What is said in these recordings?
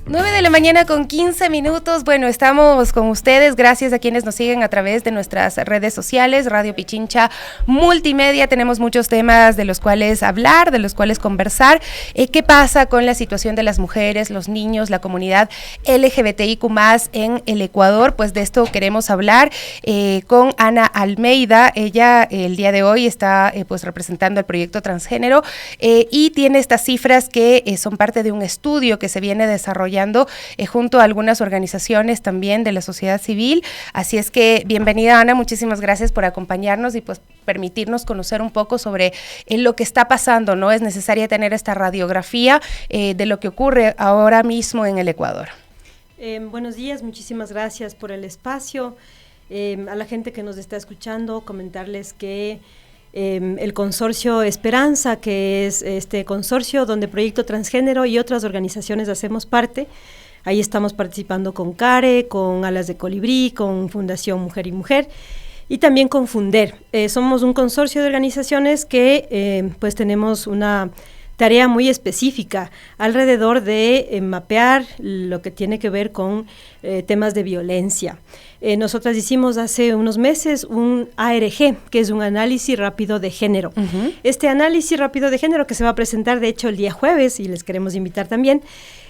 9:15 a.m. Bueno, estamos con ustedes, gracias a quienes nos siguen a través de nuestras redes sociales, Radio Pichincha Multimedia. Tenemos muchos temas de los cuales hablar, de los cuales conversar. ¿Qué pasa con la situación de las mujeres, los niños, la comunidad LGBTIQ+ en el Ecuador? Pues de esto queremos hablar con Ana Almeida. Ella el día de hoy está pues representando el proyecto transgénero y tiene estas cifras que son parte de un estudio que se viene desarrollando junto a algunas organizaciones también de la sociedad civil. Así es que bienvenida, Ana, muchísimas gracias por acompañarnos y pues permitirnos conocer un poco sobre lo que está pasando, ¿no? Es necesaria tener esta radiografía de lo que ocurre ahora mismo en el Ecuador. Buenos días, muchísimas gracias por el espacio. A la gente que nos está escuchando, comentarles que el consorcio Esperanza, que es este consorcio donde Proyecto Transgénero y otras organizaciones hacemos parte, ahí estamos participando con CARE, con Alas de Colibrí, con Fundación Mujer y Mujer y también con Funder. Somos un consorcio de organizaciones que pues tenemos una tarea muy específica alrededor de mapear lo que tiene que ver con temas de violencia. Nosotras hicimos hace unos meses un ARG, que es un análisis rápido de género. Este análisis rápido de género, que se va a presentar de hecho el día jueves, y les queremos invitar también,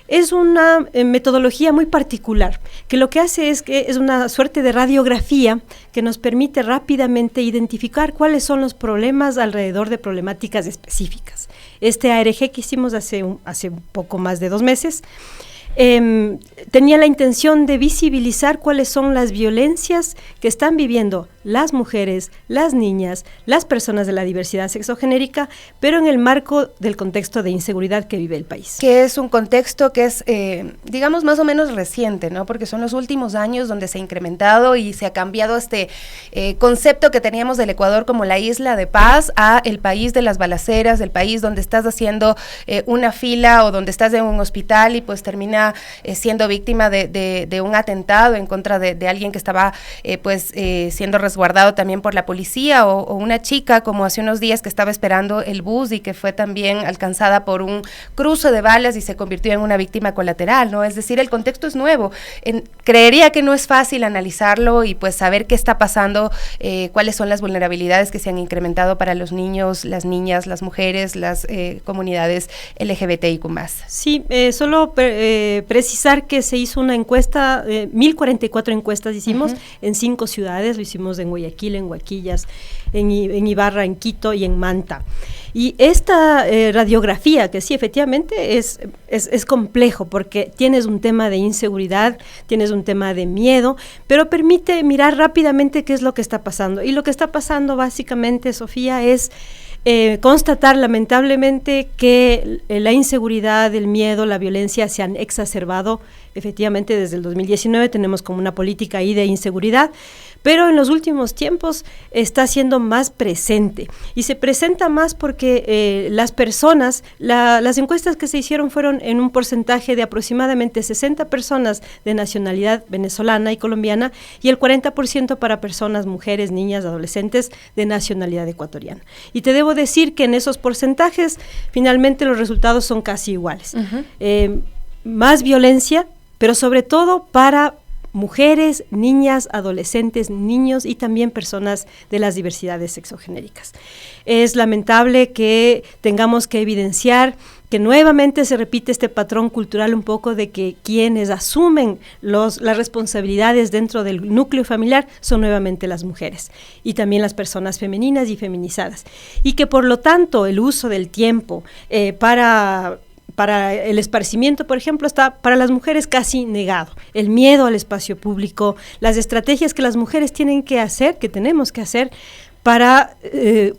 es una metodología muy particular, que lo que hace es que es una suerte de radiografía que nos permite rápidamente identificar cuáles son los problemas alrededor de problemáticas específicas. Este ARG que hicimos hace un poco más de 2 meses, tenía la intención de visibilizar cuáles son las violencias que están viviendo las mujeres, las niñas, las personas de la diversidad sexogenérica, pero en el marco del contexto de inseguridad que vive el país. Que es un contexto que es, digamos, más o menos reciente, ¿no? Porque son los últimos años donde se ha incrementado y se ha cambiado este concepto que teníamos del Ecuador como la isla de paz a el país de las balaceras, el país donde estás haciendo una fila o donde estás en un hospital y pues termina siendo víctima de un atentado en contra de alguien que estaba siendo resguardado también por la policía, o una chica como hace unos días que estaba esperando el bus y que fue también alcanzada por un cruce de balas y se convirtió en una víctima colateral, ¿no? Es decir, el contexto es nuevo. Creería que no es fácil analizarlo y pues saber qué está pasando, cuáles son las vulnerabilidades que se han incrementado para los niños, las niñas, las mujeres, las comunidades LGBTIQ+. Sí, solo precisar que se hizo una encuesta, 1044 encuestas hicimos en 5 ciudades, lo hicimos en Guayaquil, en Huaquillas, en Ibarra, en Quito y en Manta. Y esta radiografía, que sí, efectivamente es complejo porque tienes un tema de inseguridad, tienes un tema de miedo, pero permite mirar rápidamente qué es lo que está pasando. Y lo que está pasando básicamente, Sofía, es constatar lamentablemente que la inseguridad, el miedo, la violencia se han exacerbado. Efectivamente, desde el 2019 tenemos como una política ahí de inseguridad, pero en los últimos tiempos está siendo más presente y se presenta más porque las personas, las encuestas que se hicieron fueron en un porcentaje de aproximadamente 60 personas de nacionalidad venezolana y colombiana y el 40% para personas, mujeres, niñas, adolescentes de nacionalidad ecuatoriana. Y te debo decir que en esos porcentajes finalmente los resultados son casi iguales. Más violencia, pero sobre todo para mujeres, niñas, adolescentes, niños y también personas de las diversidades sexogenéricas. Es lamentable que tengamos que evidenciar que nuevamente se repite este patrón cultural un poco de que quienes asumen las responsabilidades dentro del núcleo familiar son nuevamente las mujeres y también las personas femeninas y feminizadas. Y que por lo tanto el uso del tiempo para el esparcimiento, por ejemplo, está para las mujeres casi negado. El miedo al espacio público, las estrategias que las mujeres tienen que hacer, que tenemos que hacer para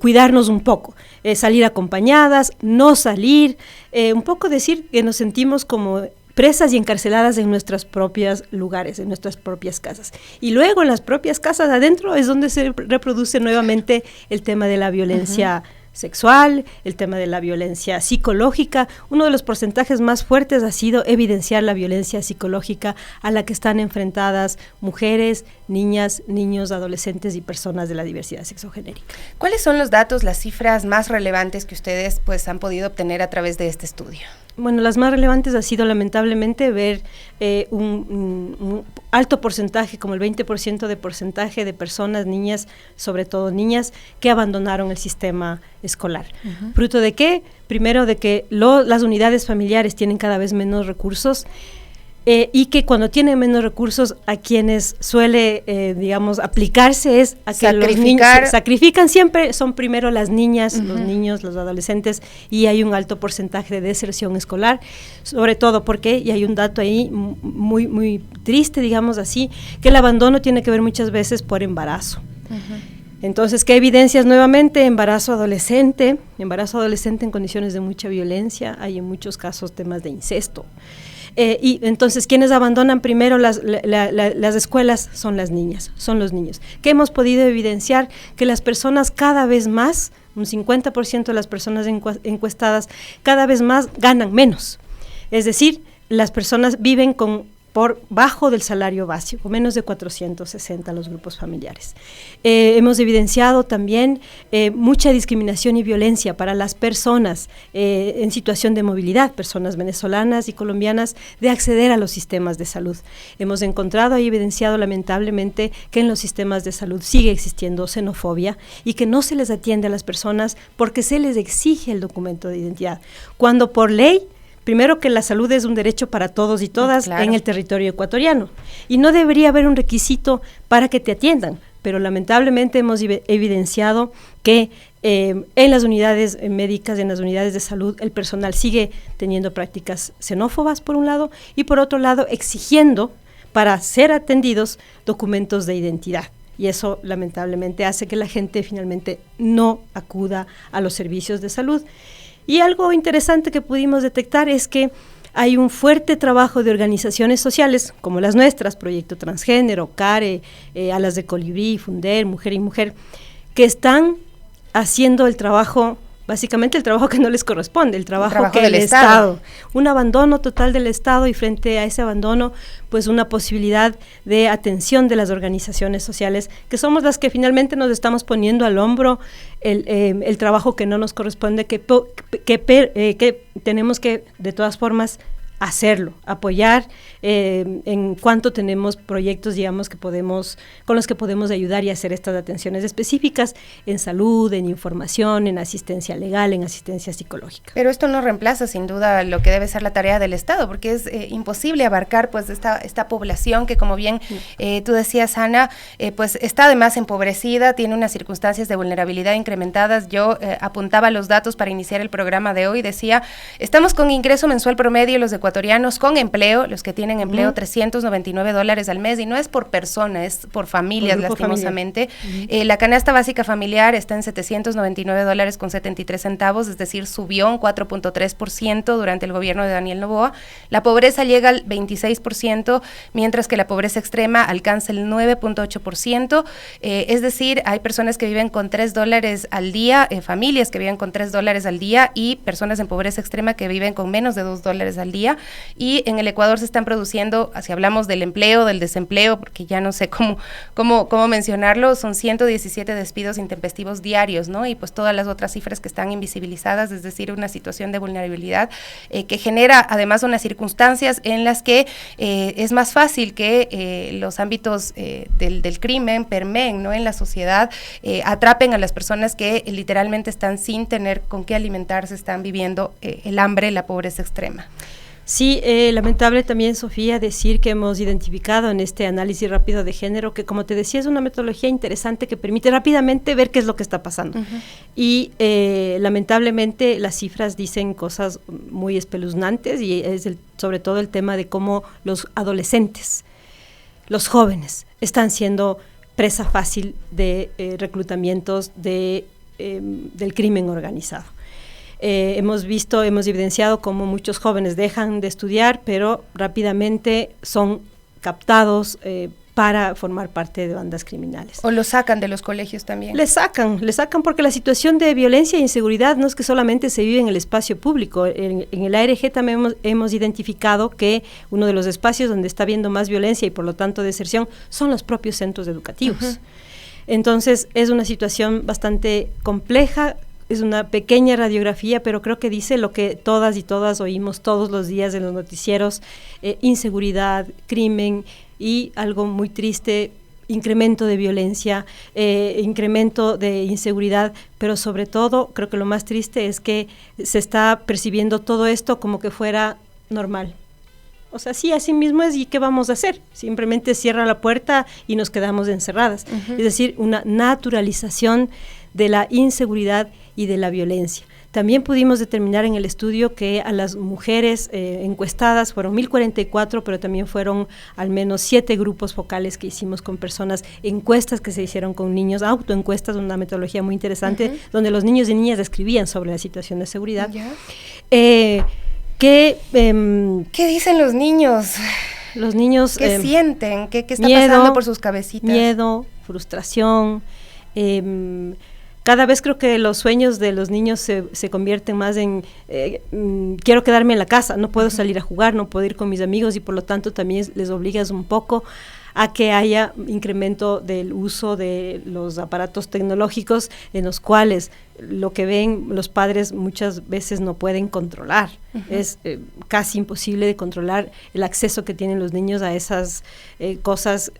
cuidarnos un poco, salir acompañadas, no salir, un poco decir que nos sentimos como presas y encarceladas en nuestros propios lugares, en nuestras propias casas. Y luego en las propias casas adentro es donde se reproduce nuevamente el tema de la violencia sexual, el tema de la violencia psicológica. Uno de los porcentajes más fuertes ha sido evidenciar la violencia psicológica a la que están enfrentadas mujeres, niñas, niños, adolescentes y personas de la diversidad sexogenérica. ¿Cuáles son los datos, las cifras más relevantes que ustedes pues han podido obtener a través de este estudio? Bueno, las más relevantes ha sido lamentablemente ver un alto porcentaje, como el 20% de porcentaje de personas, niñas, sobre todo niñas, que abandonaron el sistema escolar. ¿Fruto de qué? Primero, de que las unidades familiares tienen cada vez menos recursos, y que cuando tienen menos recursos, a quienes suele, digamos, aplicarse es a que los niños sacrifican siempre, son primero las niñas, los niños, los adolescentes, y hay un alto porcentaje de deserción escolar, sobre todo porque, y hay un dato ahí muy, muy triste, digamos así, que el abandono tiene que ver muchas veces por embarazo. Entonces, ¿qué evidencias nuevamente? Embarazo adolescente en condiciones de mucha violencia, hay en muchos casos temas de incesto. Y entonces, quienes abandonan primero las escuelas son las niñas, son los niños. ¿Qué hemos podido evidenciar? Que las personas cada vez más, un 50% de las personas encuestadas, cada vez más ganan menos. Es decir, las personas viven por bajo del salario básico, menos de 460 los grupos familiares. Hemos evidenciado también mucha discriminación y violencia para las personas en situación de movilidad, personas venezolanas y colombianas, de acceder a los sistemas de salud. Hemos encontrado y evidenciado lamentablemente que en los sistemas de salud sigue existiendo xenofobia y que no se les atiende a las personas porque se les exige el documento de identidad, cuando por ley, primero que la salud es un derecho para todos y todas en el territorio ecuatoriano, y no debería haber un requisito para que te atiendan, pero lamentablemente hemos evidenciado que en las unidades médicas, en las unidades de salud, el personal sigue teniendo prácticas xenófobas por un lado, y por otro lado exigiendo para ser atendidos documentos de identidad. Y eso lamentablemente hace que la gente finalmente no acuda a los servicios de salud. Y algo interesante que pudimos detectar es que hay un fuerte trabajo de organizaciones sociales, como las nuestras, Proyecto Transgénero, CARE, Alas de Colibrí, Funder, Mujer y Mujer, que están haciendo el trabajo, básicamente el trabajo que no les corresponde, el trabajo que el Estado. Un abandono total del Estado, y frente a ese abandono, pues una posibilidad de atención de las organizaciones sociales, que somos las que finalmente nos estamos poniendo al hombro el trabajo que no nos corresponde, que tenemos que, de todas formas, hacerlo, apoyar en cuanto tenemos proyectos, digamos, con los que podemos ayudar y hacer estas atenciones específicas en salud, en información, en asistencia legal, en asistencia psicológica. Pero esto no reemplaza sin duda lo que debe ser la tarea del Estado, porque es imposible abarcar pues esta población que, como bien tú decías, Ana, pues está además empobrecida, tiene unas circunstancias de vulnerabilidad incrementadas. Yo apuntaba los datos para iniciar el programa de hoy, decía, estamos con ingreso mensual promedio los ecuatorianos con empleo, los que tienen empleo, $399 al mes, y no es por persona, es por familias, lastimosamente. La canasta básica familiar está en $799.73, es decir, subió un 4.3% durante el gobierno de Daniel Noboa. La pobreza llega al 26%, mientras que la pobreza extrema alcanza el 9.8%, es decir, hay personas que viven con $3 al día, familias que viven con $3 al día, y personas en pobreza extrema que viven con menos de $2 al día. Y en el Ecuador se están produciendo, si hablamos del empleo, del desempleo, porque ya no sé cómo mencionarlo, son 117 despidos intempestivos diarios, ¿no? Y pues todas las otras cifras que están invisibilizadas, es decir, una situación de vulnerabilidad que genera además unas circunstancias en las que es más fácil que los ámbitos del crimen permeen, ¿no?, en la sociedad, atrapen a las personas que literalmente están sin tener con qué alimentarse, están viviendo el hambre, la pobreza extrema. Sí, lamentable también, Sofía, decir que hemos identificado en este análisis rápido de género que, como te decía, es una metodología interesante que permite rápidamente ver qué es lo que está pasando. Y lamentablemente las cifras dicen cosas muy espeluznantes, y es sobre todo el tema de cómo los adolescentes, los jóvenes, están siendo presa fácil de reclutamientos del crimen organizado. Hemos evidenciado cómo muchos jóvenes dejan de estudiar, pero rápidamente son captados para formar parte de bandas criminales. O los sacan de los colegios también. Le sacan porque la situación de violencia e inseguridad no es que solamente se vive en el espacio público. En el ARG también hemos identificado que uno de los espacios donde está habiendo más violencia y por lo tanto deserción son los propios centros educativos. Entonces es una situación bastante compleja, es una pequeña radiografía, pero creo que dice lo que todas y todas oímos todos los días en los noticieros: inseguridad, crimen y algo muy triste, incremento de violencia, incremento de inseguridad, pero sobre todo creo que lo más triste es que se está percibiendo todo esto como que fuera normal. O sea, sí, así mismo es, ¿y qué vamos a hacer? Simplemente cierra la puerta y nos quedamos encerradas. Es decir, una naturalización de la inseguridad y de la violencia. También pudimos determinar en el estudio que a las mujeres encuestadas fueron 1.044, pero también fueron al menos 7 grupos focales que hicimos con personas, encuestas que se hicieron con niños, autoencuestas, una metodología muy interesante, donde los niños y niñas describían sobre la situación de seguridad. ¿Qué dicen los niños? Los niños... ¿Qué sienten? ¿Qué está pasando por sus cabecitas? Miedo, frustración. Cada vez creo que los sueños de los niños se convierten más en quiero quedarme en la casa, no puedo salir a jugar, no puedo ir con mis amigos, y por lo tanto también les obligas un poco a que haya incremento del uso de los aparatos tecnológicos, en los cuales lo que ven los padres muchas veces no pueden controlar. Es casi imposible de controlar el acceso que tienen los niños a esas cosas,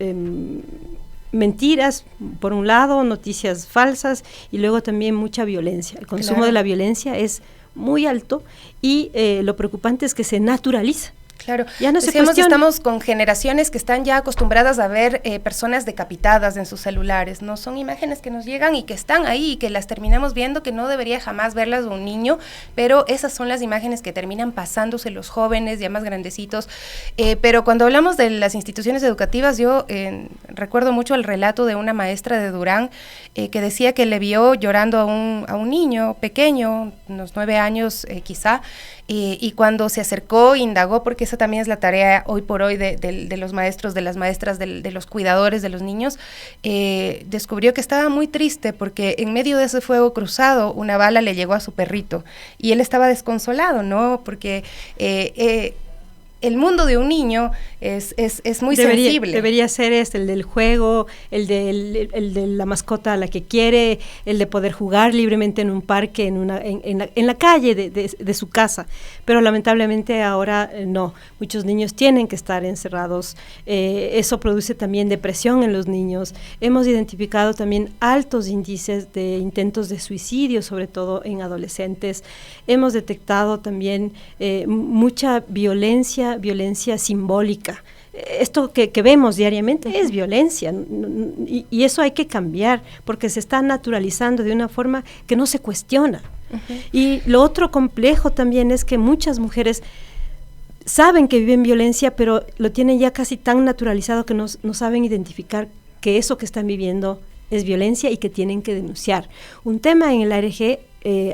mentiras, por un lado, noticias falsas, y luego también mucha violencia. El consumo de la violencia es muy alto, y lo preocupante es que se naturaliza. Claro, ya no decíamos que estamos con generaciones que están ya acostumbradas a ver personas decapitadas en sus celulares, ¿no? Son imágenes que nos llegan y que están ahí y que las terminamos viendo, que no debería jamás verlas de un niño, pero esas son las imágenes que terminan pasándose los jóvenes ya más grandecitos. Pero cuando hablamos de las instituciones educativas, yo recuerdo mucho el relato de una maestra de Durán que decía que le vio llorando a un niño pequeño, unos 9 años quizá, y cuando se acercó, indagó, porque esa también es la tarea hoy por hoy de los maestros, de las maestras, de los cuidadores de los niños, descubrió que estaba muy triste porque en medio de ese fuego cruzado una bala le llegó a su perrito y él estaba desconsolado, ¿no? Porque el mundo de un niño es muy sensible. Debería ser el del juego, el de la mascota a la que quiere, el de poder jugar libremente en un parque, en la calle de su casa. Pero lamentablemente ahora no. Muchos niños tienen que estar encerrados. Eso produce también depresión en los niños. Hemos identificado también altos índices de intentos de suicidio, sobre todo en adolescentes. Hemos detectado también mucha violencia simbólica. Esto que vemos diariamente es violencia, y eso hay que cambiar porque se está naturalizando de una forma que no se cuestiona. Y lo otro complejo también es que muchas mujeres saben que viven violencia, pero lo tienen ya casi tan naturalizado que no saben identificar que eso que están viviendo es violencia y que tienen que denunciar. Un tema en el ARG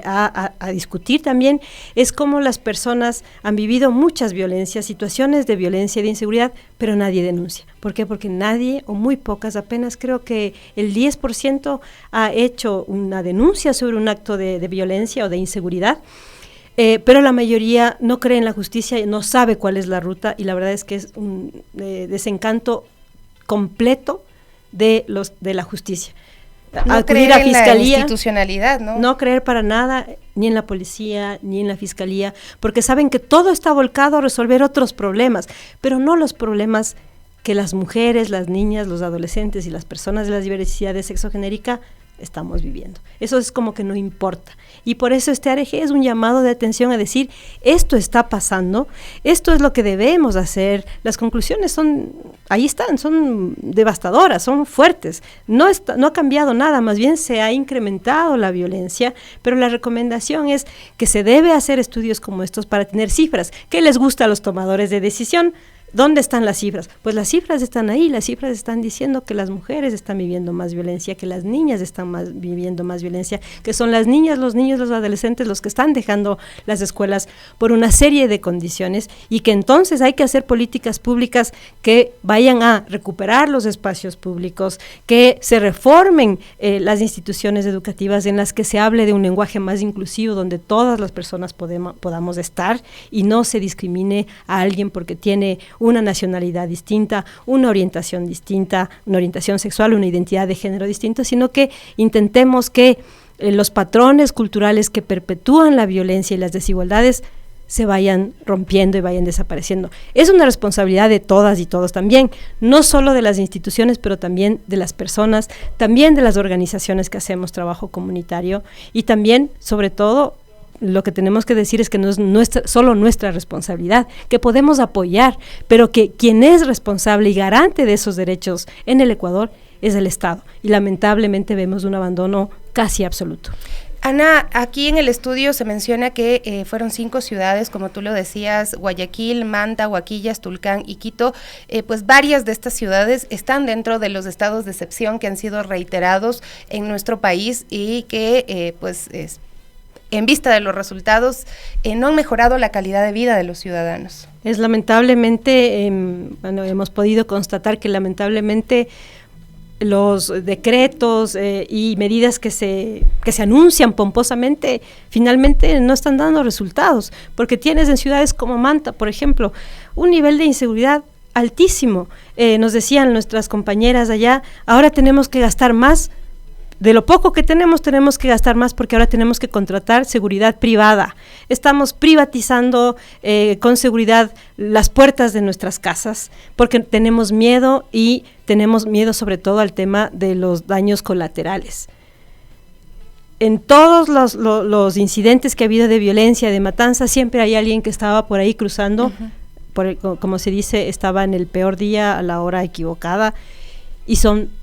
a discutir también es cómo las personas han vivido muchas violencias, situaciones de violencia y de inseguridad, pero nadie denuncia. ¿Por qué? Porque nadie, o muy pocas, apenas creo que el 10% ha hecho una denuncia sobre un acto de violencia o de inseguridad, pero la mayoría no cree en la justicia, no sabe cuál es la ruta, y la verdad es que es un desencanto completo de la justicia. No creer en la institucionalidad, ¿no? No creer para nada ni en la policía, ni en la fiscalía, porque saben que todo está volcado a resolver otros problemas, pero no los problemas que las mujeres, las niñas, los adolescentes y las personas de la diversidad sexogenérica estamos viviendo. Eso es como que no importa. Y por eso este ARG es un llamado de atención a decir, esto está pasando, esto es lo que debemos hacer. Las conclusiones ahí están, son devastadoras, son fuertes. No ha cambiado nada, más bien se ha incrementado la violencia, pero la recomendación es que se debe hacer estudios como estos para tener cifras. ¿Qué les gusta a los tomadores de decisión? ¿Dónde están las cifras? Pues las cifras están ahí, las cifras están diciendo que las mujeres están viviendo más violencia, que las niñas están viviendo más violencia, que son las niñas, los niños, los adolescentes los que están dejando las escuelas por una serie de condiciones, y que entonces hay que hacer políticas públicas que vayan a recuperar los espacios públicos, que se reformen las instituciones educativas en las que se hable de un lenguaje más inclusivo, donde todas las personas podamos estar y no se discrimine a alguien porque tiene una nacionalidad distinta, una orientación distinta, una orientación sexual, una identidad de género distinta, sino que intentemos que los patrones culturales que perpetúan la violencia y las desigualdades se vayan rompiendo y vayan desapareciendo. Es una responsabilidad de todas y todos también, no solo de las instituciones, pero también de las personas, también de las organizaciones que hacemos trabajo comunitario y también, sobre todo, lo que tenemos que decir es que no es solo nuestra responsabilidad, que podemos apoyar, pero que quien es responsable y garante de esos derechos en el Ecuador es el Estado. Y lamentablemente vemos un abandono casi absoluto. Ana, aquí en el estudio se menciona que fueron 5 ciudades, como tú lo decías, Guayaquil, Manta, Huaquillas, Tulcán y Quito, pues varias de estas ciudades están dentro de los estados de excepción que han sido reiterados en nuestro país y que en vista de los resultados no han mejorado la calidad de vida de los ciudadanos. Es lamentablemente, hemos podido constatar que lamentablemente los decretos y medidas que se anuncian pomposamente finalmente no están dando resultados, porque tienes en ciudades como Manta, por ejemplo, un nivel de inseguridad altísimo. Nos decían nuestras compañeras allá, ahora tenemos que gastar más. De lo poco que tenemos que gastar más porque ahora tenemos que contratar seguridad privada. Estamos privatizando con seguridad las puertas de nuestras casas porque tenemos miedo y tenemos miedo sobre todo al tema de los daños colaterales. En todos los incidentes que ha habido de violencia, de matanza, siempre hay alguien que estaba por ahí cruzando, como se dice, estaba en el peor día a la hora equivocada y son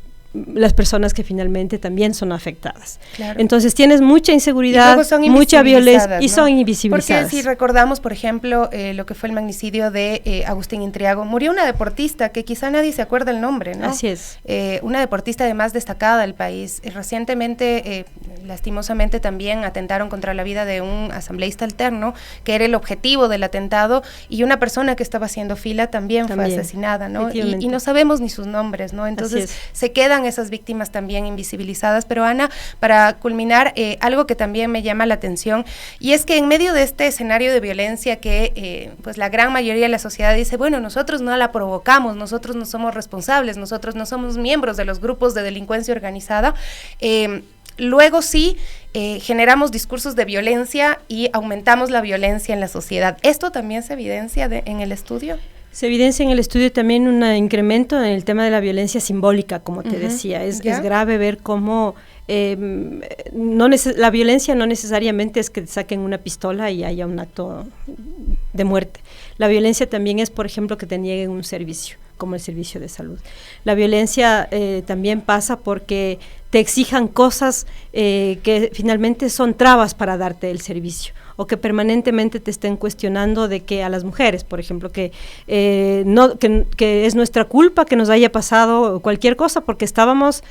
las personas que finalmente también son afectadas. Claro. Entonces tienes mucha inseguridad, mucha violencia, y son invisibilizadas. Porque si recordamos, por ejemplo, lo que fue el magnicidio de Agustín Intriago, murió una deportista que quizá nadie se acuerda el nombre, ¿no? Así es. Una deportista además destacada del país. Recientemente, lastimosamente, también atentaron contra la vida de un asambleísta alterno, que era el objetivo del atentado, y una persona que estaba haciendo fila también fue asesinada, ¿no? Y no sabemos ni sus nombres, ¿no? Entonces se quedan esas víctimas también invisibilizadas. Pero Ana, para culminar, algo que también me llama la atención, y es que en medio de este escenario de violencia que pues la gran mayoría de la sociedad dice, bueno, nosotros no la provocamos, nosotros no somos responsables, nosotros no somos miembros de los grupos de delincuencia organizada, luego sí generamos discursos de violencia y aumentamos la violencia en la sociedad. ¿Esto también se evidencia en el estudio? Se evidencia en el estudio también un incremento en el tema de la violencia simbólica, como te decía. Es grave ver cómo la violencia no necesariamente es que te saquen una pistola y haya un acto de muerte. La violencia también es, por ejemplo, que te nieguen un servicio, como el servicio de salud. La violencia también pasa porque te exijan cosas que finalmente son trabas para darte el servicio, o que permanentemente te estén cuestionando de que a las mujeres, por ejemplo, que es nuestra culpa que nos haya pasado cualquier cosa porque estábamos,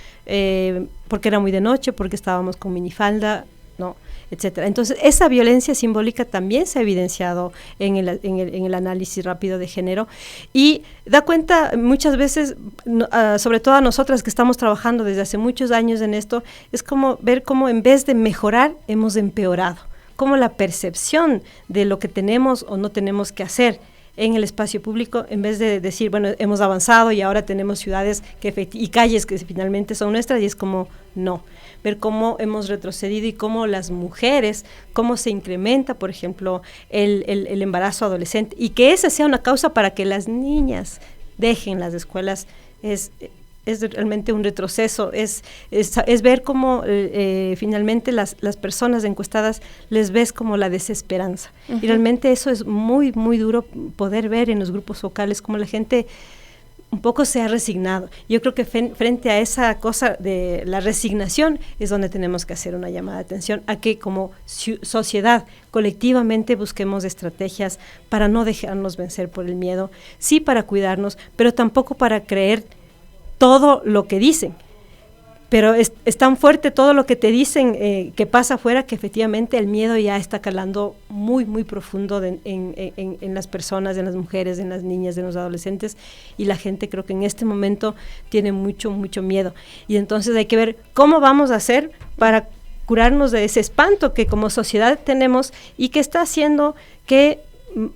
porque era muy de noche, porque estábamos con minifalda, ¿no?, etcétera. Entonces, esa violencia simbólica también se ha evidenciado en el análisis rápido de género y da cuenta muchas veces, sobre todo a nosotras que estamos trabajando desde hace muchos años en esto, es como ver cómo en vez de mejorar, hemos empeorado, como la percepción de lo que tenemos o no tenemos que hacer en el espacio público, en vez de decir, bueno, hemos avanzado y ahora tenemos ciudades y calles que finalmente son nuestras, y es como, no, ver cómo hemos retrocedido y cómo las mujeres, cómo se incrementa, por ejemplo, el embarazo adolescente, y que esa sea una causa para que las niñas dejen las escuelas, es realmente un retroceso, es ver cómo finalmente las personas encuestadas les ves como la desesperanza. Y realmente eso es muy, muy duro poder ver en los grupos focales cómo la gente un poco se ha resignado. Yo creo que frente a esa cosa de la resignación es donde tenemos que hacer una llamada de atención a que como sociedad colectivamente busquemos estrategias para no dejarnos vencer por el miedo, sí para cuidarnos, pero tampoco para creer todo lo que dicen, pero es tan fuerte todo lo que te dicen que pasa afuera, que efectivamente el miedo ya está calando muy, muy profundo en las personas, en las mujeres, en las niñas, en los adolescentes, y la gente creo que en este momento tiene mucho, mucho miedo, y entonces hay que ver cómo vamos a hacer para curarnos de ese espanto que como sociedad tenemos y que está haciendo que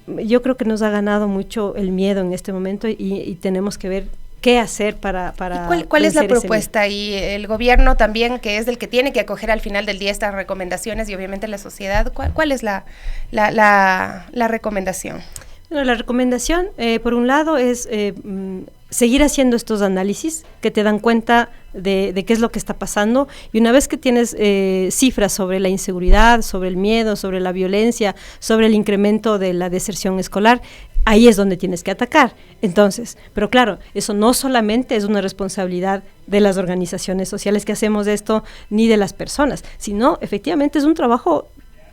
yo creo que nos ha ganado mucho el miedo en este momento, y tenemos que ver qué hacer para ¿Cuál es la propuesta? Y el gobierno también, que es el que tiene que acoger al final del día estas recomendaciones, y obviamente la sociedad, ¿cuál es la recomendación? Bueno, la recomendación, por un lado, es seguir haciendo estos análisis que te dan cuenta de qué es lo que está pasando, y una vez que tienes cifras sobre la inseguridad, sobre el miedo, sobre la violencia, sobre el incremento de la deserción escolar, ahí es donde tienes que atacar. Entonces, pero claro, eso no solamente es una responsabilidad de las organizaciones sociales que hacemos esto, ni de las personas, sino efectivamente es un trabajo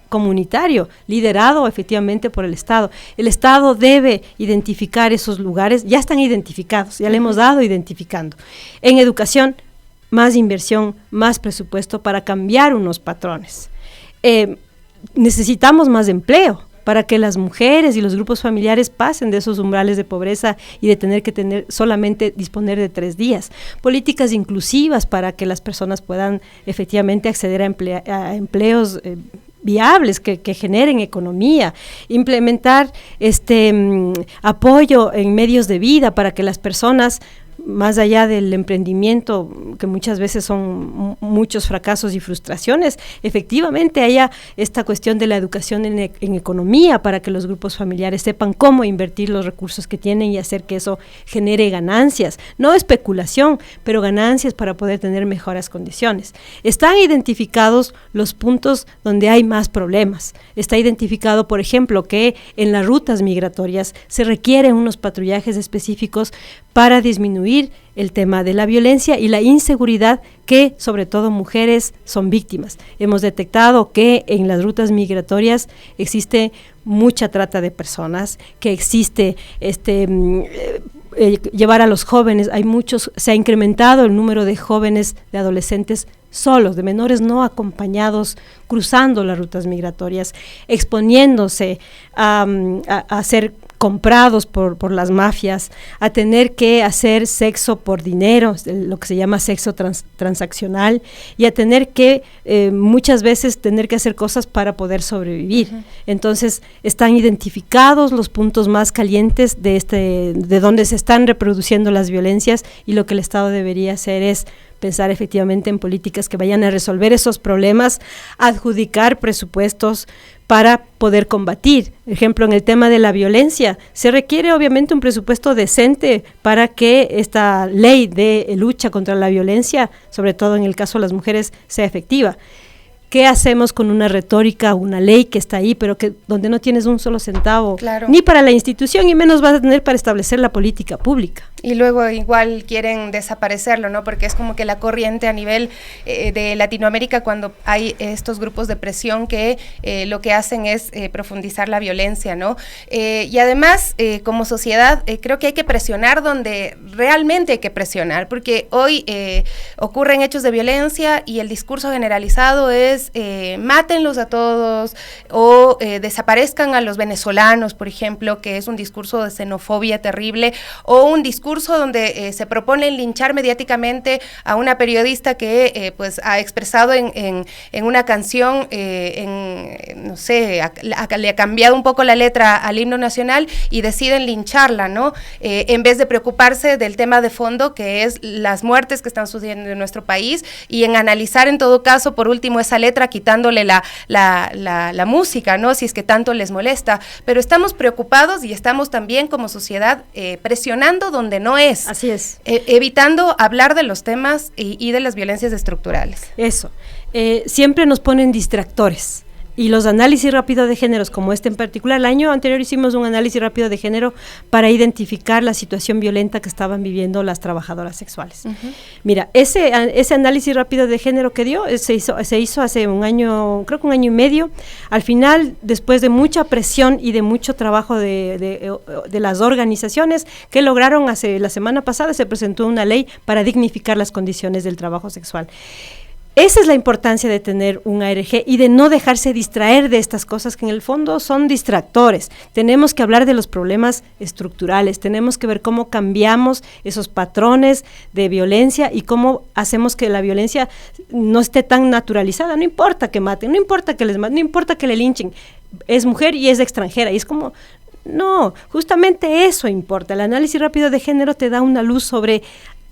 comunitario, liderado efectivamente por el Estado. El Estado debe identificar esos lugares, ya están identificados, ya le hemos dado identificando. En educación, más inversión, más presupuesto para cambiar unos patrones. Necesitamos más empleo para que las mujeres y los grupos familiares pasen de esos umbrales de pobreza y de tener que solamente disponer de 3 días. Políticas inclusivas para que las personas puedan efectivamente acceder a empleos viables que generen economía, implementar apoyo en medios de vida para que las personas, más allá del emprendimiento, que muchas veces son muchos fracasos y frustraciones, efectivamente haya esta cuestión de la educación en economía para que los grupos familiares sepan cómo invertir los recursos que tienen y hacer que eso genere ganancias, no especulación, pero ganancias para poder tener mejores condiciones. Están identificados los puntos donde hay más problemas. Está identificado, por ejemplo, que en las rutas migratorias se requieren unos patrullajes específicos para disminuir el tema de la violencia y la inseguridad que sobre todo mujeres son víctimas. Hemos detectado que en las rutas migratorias existe mucha trata de personas, que existe llevar a los jóvenes, se ha incrementado el número de jóvenes, de adolescentes solos, de menores no acompañados, cruzando las rutas migratorias, exponiéndose a ser comprados por las mafias, a tener que hacer sexo por dinero, lo que se llama sexo transaccional, y a tener que muchas veces tener que hacer cosas para poder sobrevivir. Uh-huh. Entonces están identificados los puntos más calientes de donde se están reproduciendo las violencias, y lo que el Estado debería hacer es pensar efectivamente en políticas que vayan a resolver esos problemas, adjudicar presupuestos para poder combatir. Por ejemplo, en el tema de la violencia, se requiere obviamente un presupuesto decente para que esta ley de lucha contra la violencia, sobre todo en el caso de las mujeres, sea efectiva. ¿Qué hacemos con una retórica, una ley que está ahí, pero que donde no tienes un solo centavo, claro, ni para la institución y menos vas a tener para establecer la política pública? Y luego igual quieren desaparecerlo, ¿no? Porque es como que la corriente a nivel de Latinoamérica, cuando hay estos grupos de presión que lo que hacen es profundizar la violencia, ¿no? Y además, como sociedad, creo que hay que presionar donde realmente hay que presionar, porque hoy ocurren hechos de violencia y el discurso generalizado es mátenlos a todos o desaparezcan a los venezolanos, por ejemplo, que es un discurso de xenofobia terrible, o un discurso donde se propone linchar mediáticamente a una periodista que pues ha expresado en una canción, no sé, le ha cambiado un poco la letra al himno nacional y deciden lincharla, ¿no? En vez de preocuparse del tema de fondo, que es las muertes que están sucediendo en nuestro país, y en analizar en todo caso, por último, esa letra, quitándole la música, ¿no? Si es que tanto les molesta. Pero estamos preocupados y estamos también como sociedad presionando donde no es. Así es. Evitando hablar de los temas y de las violencias estructurales. Eso. Siempre nos ponen distractores. Y los análisis rápidos de géneros, como este en particular, el año anterior hicimos un análisis rápido de género para identificar la situación violenta que estaban viviendo las trabajadoras sexuales. Uh-huh. Mira, ese análisis rápido de género que dio, se hizo hace un año, creo que un año y medio. Al final, después de mucha presión y de mucho trabajo de las organizaciones que lograron, la semana pasada se presentó una ley para dignificar las condiciones del trabajo sexual. Esa es la importancia de tener un ARG y de no dejarse distraer de estas cosas que en el fondo son distractores. Tenemos que hablar de los problemas estructurales, tenemos que ver cómo cambiamos esos patrones de violencia y cómo hacemos que la violencia no esté tan naturalizada. No importa que maten, no importa que les maten, no importa que le linchen, es mujer y es extranjera, y es como No, justamente eso importa. El análisis rápido de género te da una luz sobre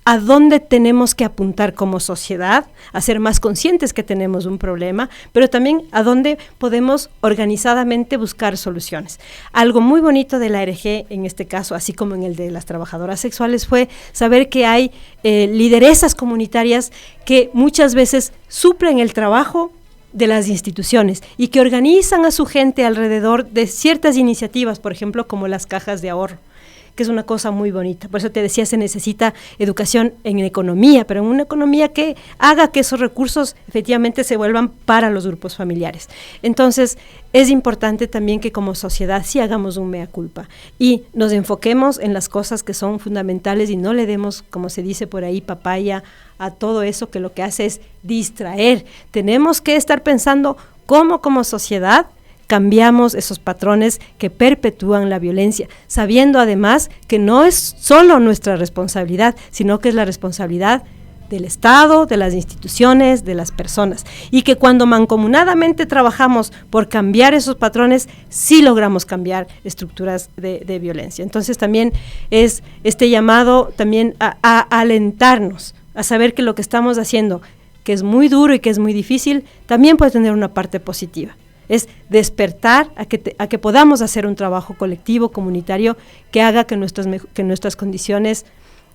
a dónde tenemos que apuntar como sociedad, a ser más conscientes que tenemos un problema, pero también a dónde podemos organizadamente buscar soluciones. Algo muy bonito de la ARG, en este caso, así como en el de las trabajadoras sexuales, fue saber que hay lideresas comunitarias que muchas veces suplen el trabajo de las instituciones y que organizan a su gente alrededor de ciertas iniciativas, por ejemplo, como las cajas de ahorro, que es una cosa muy bonita. Por eso te decía, se necesita educación en economía, pero en una economía que haga que esos recursos efectivamente se vuelvan para los grupos familiares. Entonces, es importante también que como sociedad sí hagamos un mea culpa y nos enfoquemos en las cosas que son fundamentales y no le demos, como se dice por ahí, papaya a todo eso que lo que hace es distraer. Tenemos que estar pensando cómo como sociedad cambiamos esos patrones que perpetúan la violencia, sabiendo además que no es solo nuestra responsabilidad, sino que es la responsabilidad del Estado, de las instituciones, de las personas, y que cuando mancomunadamente trabajamos por cambiar esos patrones, sí logramos cambiar estructuras de violencia. Entonces también es este llamado también a alentarnos, a saber que lo que estamos haciendo, que es muy duro y que es muy difícil, también puede tener una parte positiva. Es despertar a que podamos hacer un trabajo colectivo, comunitario, que haga que nuestras condiciones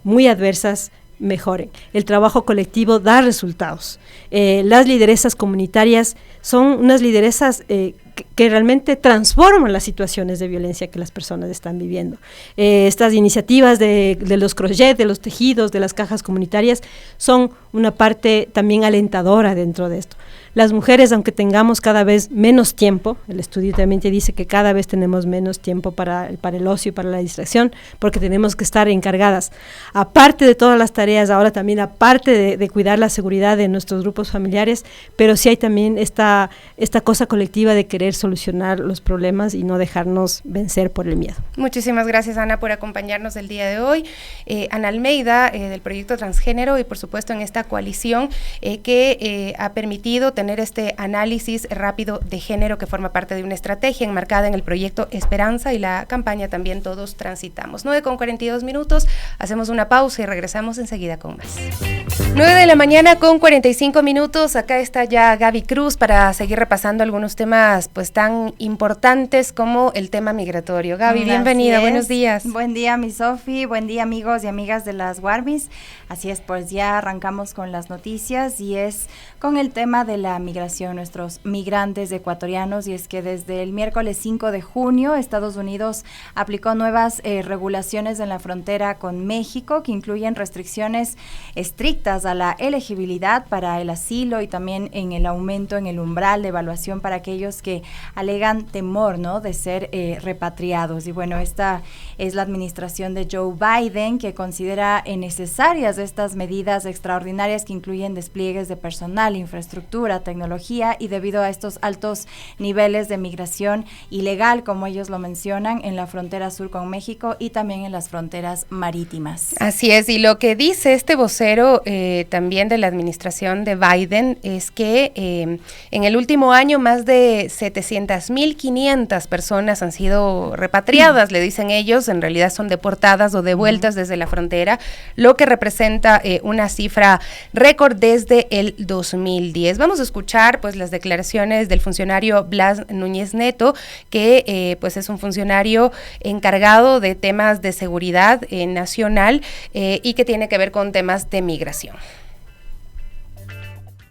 muy adversas mejoren. El trabajo colectivo da resultados. Las lideresas comunitarias son unas lideresas que realmente transforman las situaciones de violencia que las personas están viviendo. Estas iniciativas de los crochet, de los tejidos, de las cajas comunitarias, son una parte también alentadora dentro de esto. Las mujeres, aunque tengamos cada vez menos tiempo, el estudio también te dice que cada vez tenemos menos tiempo para el ocio y para la distracción, porque tenemos que estar encargadas, aparte de todas las tareas, ahora también aparte de cuidar la seguridad de nuestros grupos familiares, pero sí hay también esta cosa colectiva de querer solucionar los problemas y no dejarnos vencer por el miedo. Muchísimas gracias, Ana, por acompañarnos el día de hoy. Ana Almeida, del Proyecto Transgénero, y por supuesto en esta coalición que ha permitido tener este análisis rápido de género que forma parte de una estrategia enmarcada en el proyecto Esperanza y la campaña también Todos Transitamos. 9:42, hacemos una pausa y regresamos enseguida con más. 9:45, acá está ya Gaby Cruz para seguir repasando algunos temas pues tan importantes como el tema migratorio. Gaby, bienvenida, buenos días. Buen día, mi Sofi, buen día amigos y amigas de las Warmis. Así es, pues ya arrancamos con las noticias y es con el tema de la migración, nuestros migrantes ecuatorianos, y es que desde el miércoles 5 de junio Estados Unidos aplicó nuevas regulaciones en la frontera con México que incluyen restricciones estrictas a la elegibilidad para el asilo y también en el aumento en el umbral de evaluación para aquellos que alegan temor, ¿no?, de ser repatriados. Y bueno, esta es la administración de Joe Biden que considera necesarias estas medidas extraordinarias que incluyen despliegues de personal, infraestructura, tecnología, y debido a estos altos niveles de migración ilegal, como ellos lo mencionan, en la frontera sur con México y también en las fronteras marítimas. Así es, y lo que dice este vocero también de la administración de Biden es que en el último año más de 700,500 personas han sido repatriadas, le dicen ellos, en realidad son deportadas o devueltas desde la frontera, lo que representa una cifra récord desde el 2010. Vamos a escuchar pues las declaraciones del funcionario Blas Núñez Neto, que pues es un funcionario encargado de temas de seguridad nacional y que tiene que ver con temas de migración.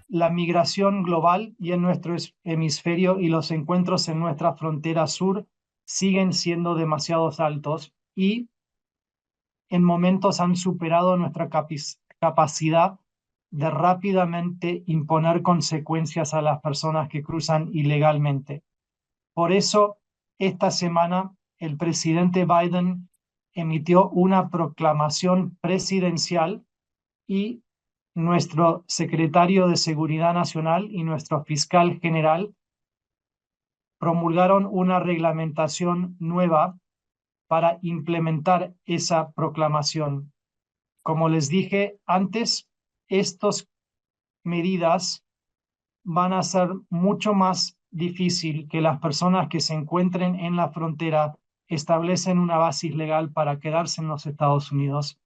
La migración global y en nuestro hemisferio y los encuentros en nuestra frontera sur siguen siendo demasiado altos y en momentos han superado nuestra capacidad de rápidamente imponer consecuencias a las personas que cruzan ilegalmente. Por eso, esta semana, el presidente Biden emitió una proclamación presidencial y nuestro secretario de Seguridad Nacional y nuestro fiscal general promulgaron una reglamentación nueva para implementar esa proclamación. Como les dije antes, estas medidas van a ser mucho más difícil que las personas que se encuentren en la frontera establecen una base legal para quedarse en los Estados Unidos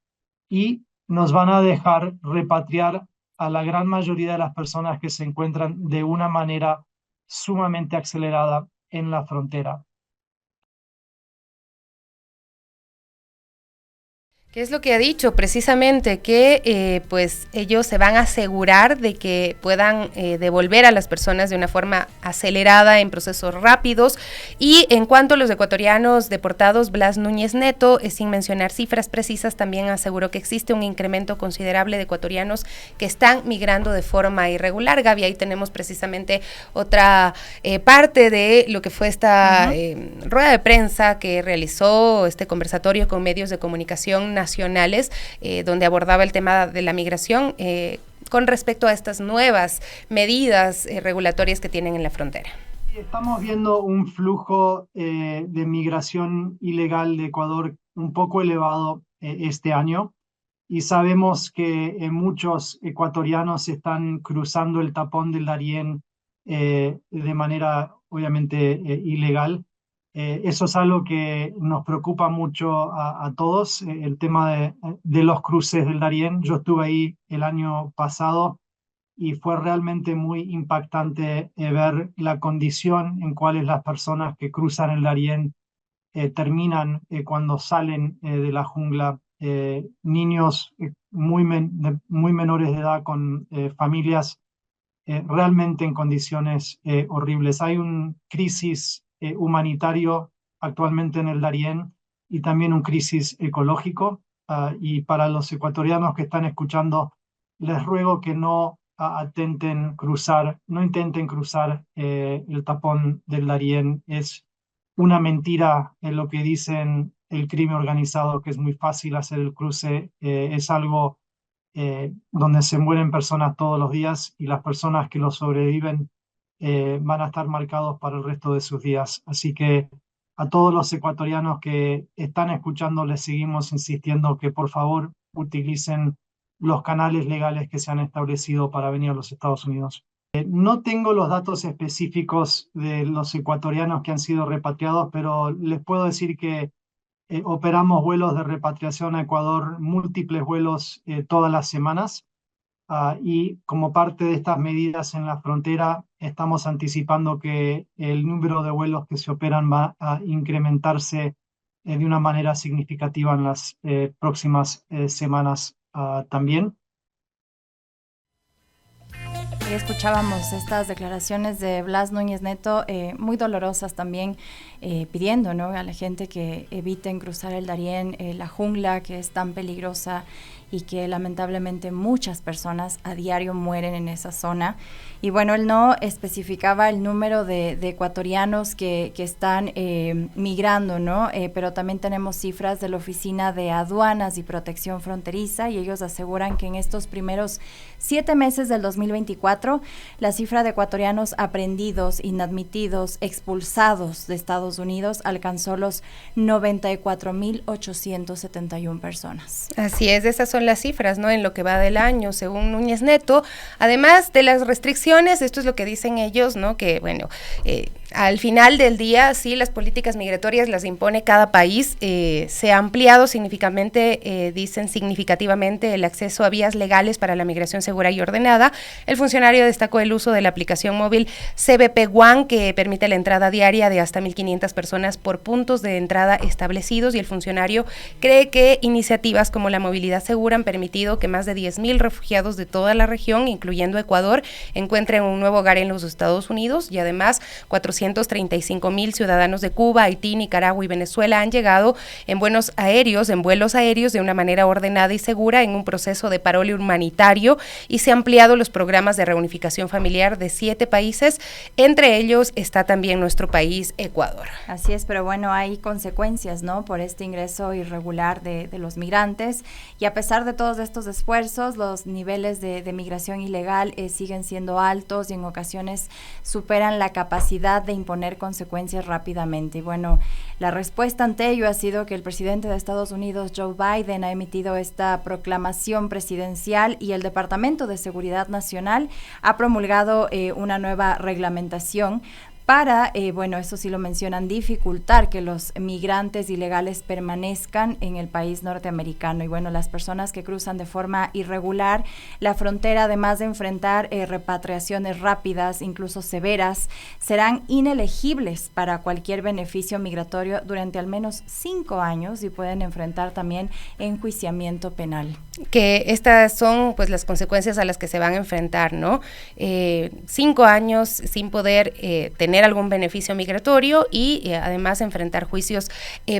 y nos van a dejar repatriar a la gran mayoría de las personas que se encuentran de una manera sumamente acelerada en la frontera. ¿Qué es lo que ha dicho? Precisamente que pues ellos se van a asegurar de que puedan devolver a las personas de una forma acelerada en procesos rápidos. Y en cuanto a los ecuatorianos deportados, Blas Núñez Neto, sin mencionar cifras precisas, también aseguró que existe un incremento considerable de ecuatorianos que están migrando de forma irregular. Gaby, ahí tenemos precisamente otra parte de lo que fue esta rueda de prensa que realizó este conversatorio con medios de comunicación nacionales, donde abordaba el tema de la migración con respecto a estas nuevas medidas regulatorias que tienen en la frontera. Estamos viendo un flujo de migración ilegal de Ecuador un poco elevado este año, y sabemos que muchos ecuatorianos están cruzando el tapón del Darién de manera obviamente ilegal. Eso es algo que nos preocupa mucho a todos, el tema de los cruces del Darién. Yo estuve ahí el año pasado y fue realmente muy impactante ver la condición en cuales las personas que cruzan el Darién terminan cuando salen de la jungla. Niños muy menores de edad con familias realmente en condiciones horribles. Hay una crisis humanitario actualmente en el Darién y también una crisis ecológico. Y para los ecuatorianos que están escuchando, les ruego que no intenten cruzar el tapón del Darién. Es una mentira en lo que dicen el crimen organizado, que es muy fácil hacer el cruce. Es algo donde se mueren personas todos los días, y las personas que lo sobreviven van a estar marcados para el resto de sus días. Así que a todos los ecuatorianos que están escuchando les seguimos insistiendo que por favor utilicen los canales legales que se han establecido para venir a los Estados Unidos. No tengo los datos específicos de los ecuatorianos que han sido repatriados, pero les puedo decir que operamos vuelos de repatriación a Ecuador, múltiples vuelos todas las semanas, y como parte de estas medidas en la frontera estamos anticipando que el número de vuelos que se operan va a incrementarse de una manera significativa en las próximas semanas también. Y escuchábamos estas declaraciones de Blas Núñez Neto, muy dolorosas también, pidiendo, ¿no?, a la gente que eviten cruzar el Darién, la jungla que es tan peligrosa y que lamentablemente muchas personas a diario mueren en esa zona. Y bueno, él no especificaba el número de ecuatorianos que están migrando, ¿no? Pero también tenemos cifras de la Oficina de Aduanas y Protección Fronteriza, y ellos aseguran que en estos primeros 7 meses del 2024, la cifra de ecuatorianos aprehendidos, inadmitidos, expulsados de Estados Unidos alcanzó los 94.871 personas. Así es, esas son las cifras, ¿no?, en lo que va del año, según Núñez Neto. Además de las restricciones, esto es lo que dicen ellos, ¿no?, que bueno, al final del día, sí, las políticas migratorias las impone cada país. Se ha ampliado significativamente el acceso a vías legales para la migración segura y ordenada. El funcionario destacó el uso de la aplicación móvil CBP One, que permite la entrada diaria de hasta 1.500 personas por puntos de entrada establecidos, y el funcionario cree que iniciativas como la movilidad segura han permitido que más de 10.000 refugiados de toda la región, incluyendo Ecuador, encuentren un nuevo hogar en los Estados Unidos, y además 435.000 ciudadanos de Cuba, Haití, Nicaragua y Venezuela han llegado en vuelos aéreos de una manera ordenada y segura en un proceso de parole humanitario, y se han ampliado los programas de reunificación familiar de 7 países, entre ellos está también nuestro país, Ecuador. Así es, pero bueno, hay consecuencias, ¿no?, por este ingreso irregular de los migrantes, y a pesar de todos estos esfuerzos, los niveles de migración ilegal siguen siendo altos y en ocasiones superan la capacidad de imponer consecuencias rápidamente. Y bueno, la respuesta ante ello ha sido que el presidente de Estados Unidos, Joe Biden, ha emitido esta proclamación presidencial, y el Departamento de Seguridad Nacional ha promulgado una nueva reglamentación para, bueno, eso sí lo mencionan, dificultar que los migrantes ilegales permanezcan en el país norteamericano. Y bueno, las personas que cruzan de forma irregular la frontera, además de enfrentar repatriaciones rápidas, incluso severas, serán inelegibles para cualquier beneficio migratorio durante al menos 5 años y pueden enfrentar también enjuiciamiento penal. Que estas son pues las consecuencias a las que se van a enfrentar, ¿no? 5 años sin poder tener algún beneficio migratorio y además enfrentar juicios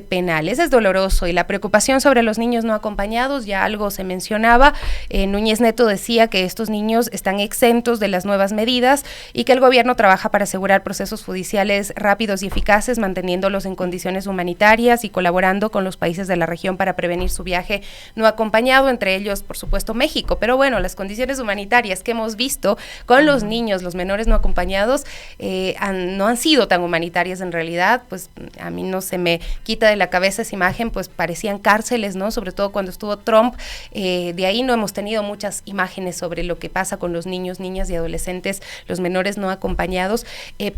penales. Es doloroso, y la preocupación sobre los niños no acompañados, ya algo se mencionaba. Núñez Neto decía que estos niños están exentos de las nuevas medidas y que el gobierno trabaja para asegurar procesos judiciales rápidos y eficaces, manteniéndolos en condiciones humanitarias y colaborando con los países de la región para prevenir su viaje no acompañado, entre ellos, por supuesto, México. Pero bueno, las condiciones humanitarias que hemos visto con los niños, los menores no acompañados, no han sido tan humanitarias en realidad. Pues a mí no se me quita de la cabeza esa imagen, pues parecían cárceles, ¿no? Sobre todo cuando estuvo Trump. De ahí no hemos tenido muchas imágenes sobre lo que pasa con los niños, niñas y adolescentes, los menores no acompañados,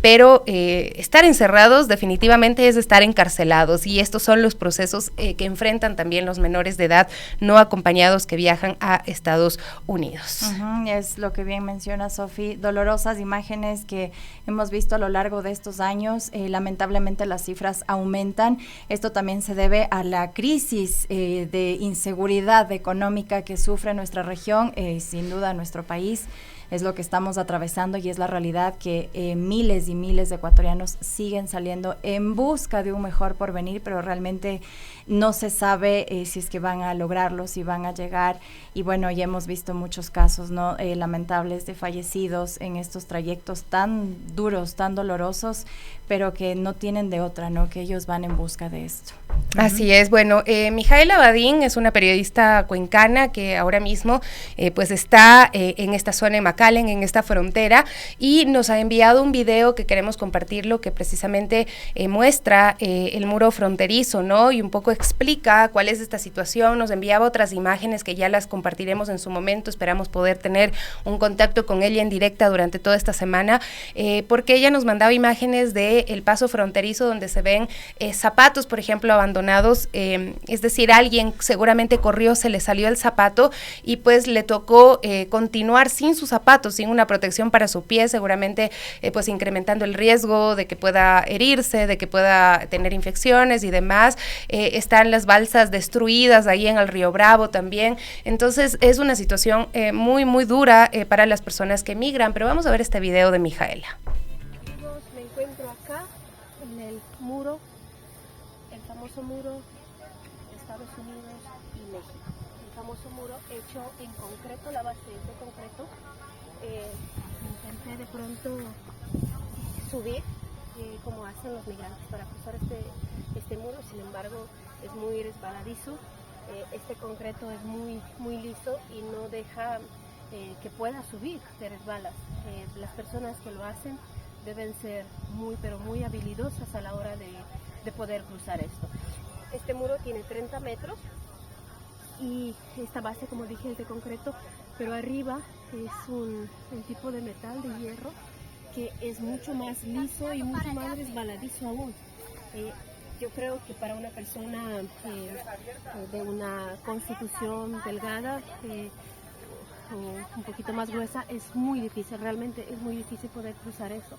pero estar encerrados definitivamente es estar encarcelados, y estos son los procesos que enfrentan también los menores de edad no acompañados que viajan a Estados Unidos. Es lo que bien menciona Sofi, dolorosas imágenes que hemos visto a lo largo de estos años. Lamentablemente las cifras aumentan. Esto también se debe a la crisis de inseguridad económica que sufre nuestra región, sin duda nuestro país. Es lo que estamos atravesando y es la realidad que miles y miles de ecuatorianos siguen saliendo en busca de un mejor porvenir, pero realmente no se sabe si es que van a lograrlo, si van a llegar. Y bueno, ya hemos visto muchos casos, ¿no? Lamentables de fallecidos en estos trayectos tan duros, tan dolorosos, pero que no tienen de otra, ¿no? Que ellos van en busca de esto. Así es. Bueno, Mijaela Badín es una periodista cuencana que ahora mismo pues está en esta zona de McAllen, en esta frontera, y nos ha enviado un video que queremos compartirlo, que precisamente muestra el muro fronterizo, ¿no? Y un poco explica cuál es esta situación. Nos enviaba otras imágenes que ya las compartiremos en su momento. Esperamos poder tener un contacto con ella en directa durante toda esta semana, porque ella nos mandaba imágenes del paso fronterizo donde se ven zapatos, por ejemplo, abandonados, es decir, alguien seguramente corrió, se le salió el zapato y pues le tocó continuar sin sus zapatos, sin una protección para su pie, seguramente pues incrementando el riesgo de que pueda herirse, de que pueda tener infecciones y demás. Están las balsas destruidas ahí en el Río Bravo también. Entonces es una situación muy, muy dura para las personas que migran, pero vamos a ver este video de Mijaela. Me encuentro acá en el muro, el famoso muro de Estados Unidos y México. El famoso muro hecho en concreto, la base es de concreto. Intenté de pronto subir como hacen los migrantes para cruzar este muro, sin embargo es muy resbaladizo. Este concreto es muy liso y no deja que pueda subir, te resbalas. Las personas que lo hacen deben ser pero muy habilidosas a la hora de poder cruzar esto. Este muro tiene 30 metros y esta base, como dije, es de concreto, pero arriba es un tipo de metal, de hierro, que es mucho más liso y mucho más resbaladizo aún. Yo creo que para una persona de una constitución delgada o un poquito más gruesa es muy difícil, realmente es muy difícil poder cruzar eso.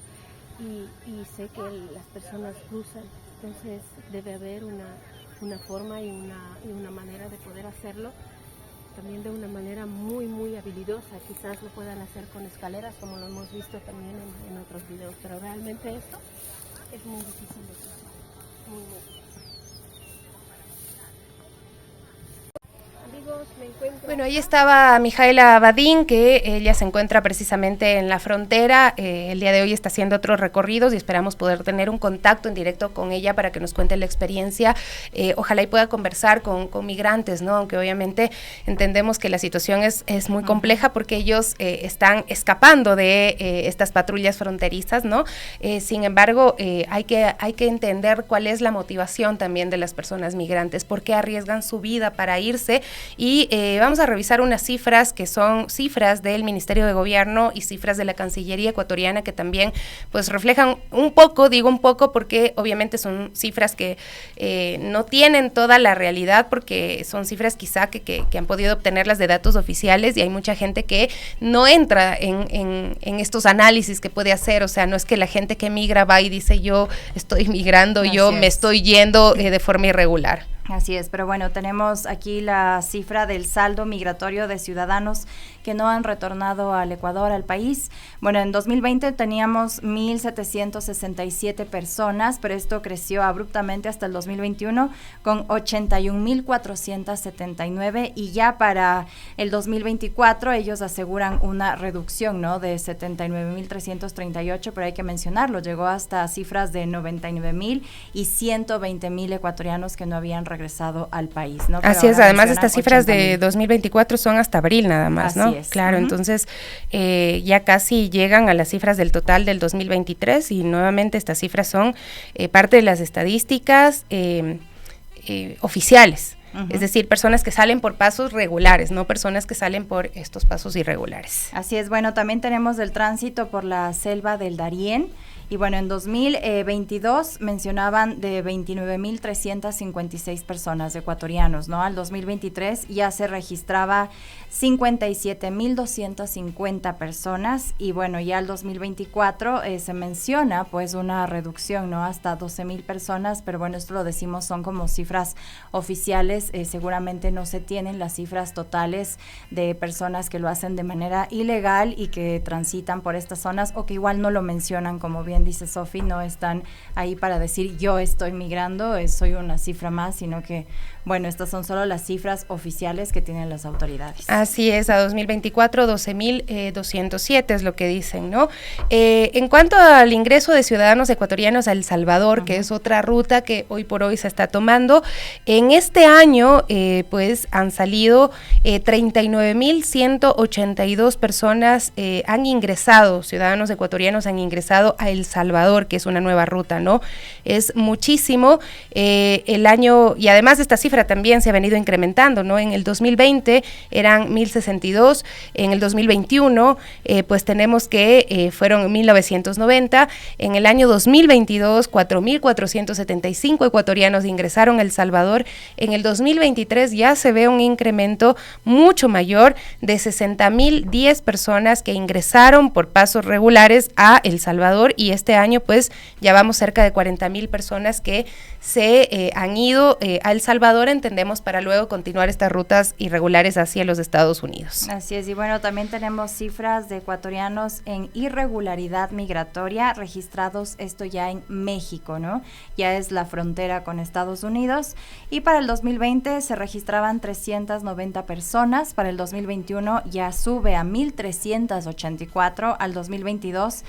Y sé que las personas cruzan, entonces debe haber una forma y una manera de poder hacerlo, también de una manera muy habilidosa. Quizás lo puedan hacer con escaleras, como lo hemos visto también en otros videos, pero realmente esto es muy difícil de cruzar, muy difícil. Bueno, ahí estaba Mijaela Badín, que ella se encuentra precisamente en la frontera. El día de hoy está haciendo otros recorridos y esperamos poder tener un contacto en directo con ella para que nos cuente la experiencia. Ojalá y pueda conversar con migrantes, ¿no? Aunque obviamente entendemos que la situación es muy compleja porque ellos están escapando de estas patrullas fronterizas, ¿no? Sin embargo, hay que entender cuál es la motivación también de las personas migrantes, por qué arriesgan su vida para irse, y y vamos a revisar unas cifras que son cifras del Ministerio de Gobierno y cifras de la Cancillería ecuatoriana que también pues reflejan un poco, digo un poco porque obviamente son cifras que no tienen toda la realidad porque son cifras quizá que han podido obtenerlas de datos oficiales y hay mucha gente que no entra en estos análisis que puede hacer, o sea, no es que la gente que migra va y dice yo estoy migrando, yo me estoy yendo de forma irregular. Así es, pero bueno, tenemos aquí la cifra del saldo migratorio de ciudadanos que no han retornado al Ecuador, al país. Bueno, en 2020 teníamos 1,767 personas, pero esto creció abruptamente hasta el 2021 con 81,479 y ya para el 2024 ellos aseguran una reducción, ¿no?, de 79,338, pero hay que mencionarlo, llegó hasta cifras de 99,000 y 120,000 ecuatorianos que no habían regresado al país, ¿no? Pero así es, además estas cifras de 2024 son hasta abril nada más, así ¿no? Es. Claro, entonces ya casi llegan a las cifras del total del 2023 y nuevamente estas cifras son parte de las estadísticas oficiales, es decir, personas que salen por pasos regulares, no personas que salen por estos pasos irregulares. Así es, bueno, también tenemos el tránsito por la selva del Darién. Y bueno, en 2022 mencionaban de 29,356 personas ecuatorianos, ¿no? Al 2023 ya se registraba 57,250 personas y bueno, ya al 2024 se menciona pues una reducción, ¿no? Hasta 12,000 personas, pero bueno, esto lo decimos, son como cifras oficiales, seguramente no se tienen las cifras totales de personas que lo hacen de manera ilegal y que transitan por estas zonas o que igual no lo mencionan, como bien dice Sofi, no están ahí para decir yo estoy migrando, soy una cifra más, sino que, bueno, estas son solo las cifras oficiales que tienen las autoridades. Así es, a 2024, 12,207 es lo que dicen, ¿no? En cuanto al ingreso de ciudadanos ecuatorianos a El Salvador, que es otra ruta que hoy por hoy se está tomando, en este año, pues, han salido 39,182 personas han ingresado, ciudadanos ecuatorianos han ingresado a El Salvador, que es una nueva ruta, ¿no? Es muchísimo el año, y además esta cifra también se ha venido incrementando, ¿no? En el 2020 eran 1,062, en el 2021 pues tenemos que fueron 1,990, en el año 2022 4,475 ecuatorianos ingresaron a El Salvador, en el 2023 ya se ve un incremento mucho mayor de 60,010 personas que ingresaron por pasos regulares a El Salvador y este año pues ya vamos cerca de 40,000 personas que se han ido a El Salvador, entendemos, para luego continuar estas rutas irregulares hacia los Estados Unidos. Así es, y bueno, también tenemos cifras de ecuatorianos en irregularidad migratoria registrados, esto ya en México, ¿no? Ya es la frontera con Estados Unidos, y para el 2020 se registraban 390 personas, para el 2021 ya sube a 1,384, al 2022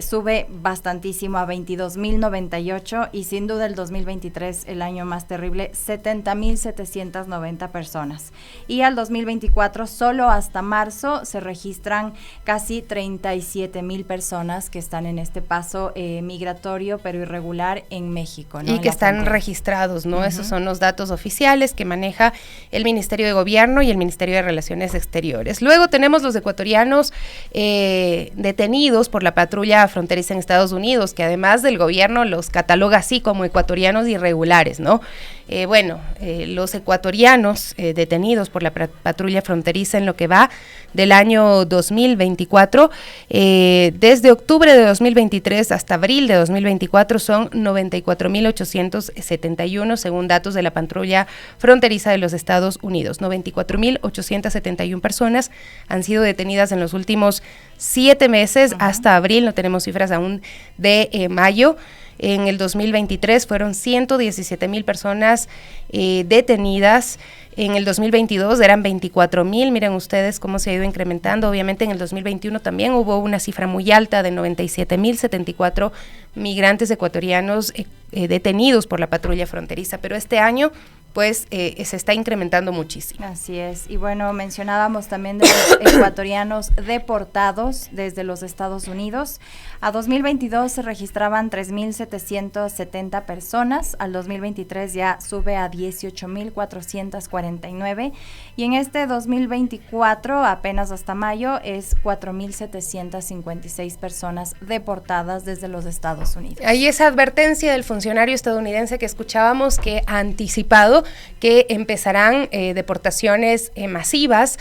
sube bastantísimo a 22,098 y sin duda el 2023, el año más terrible, 70,790 personas. Y al 2024, solo hasta marzo, se registran casi 37,000 personas que están en este paso migratorio pero irregular en México, ¿no? Y que están registrados, ¿no? Esos son los datos oficiales que maneja el Ministerio de Gobierno y el Ministerio de Relaciones Exteriores. Luego tenemos los ecuatorianos detenidos por la patrulla fronteriza en Estados Unidos, que además del gobierno los cataloga así como ecuatorianos irregulares, ¿no? Los ecuatorianos detenidos por la patrulla fronteriza en lo que va del año 2024, desde octubre de 2023 hasta abril de 2024 son 94,871 según datos de la patrulla fronteriza de los Estados Unidos. 94,871 personas han sido detenidas en los últimos 7 meses hasta abril, no tenemos cifras aún de mayo. En el 2023 fueron 117,000 personas detenidas. En el 2022 eran 24,000, miren ustedes cómo se ha ido incrementando. Obviamente en el 2021 también hubo una cifra muy alta de 97,074 migrantes ecuatorianos detenidos por la patrulla fronteriza, pero este año pues se está incrementando muchísimo. Así es. Y bueno, mencionábamos también de los ecuatorianos deportados desde los Estados Unidos. A 2022 se registraban 3.770 personas, al 2023 ya sube a 18.449 y en este 2024, apenas hasta mayo, es 4.756 personas deportadas desde los Estados Unidos. Hay esa advertencia del funcionario estadounidense que escuchábamos, que ha anticipado que empezarán deportaciones masivas,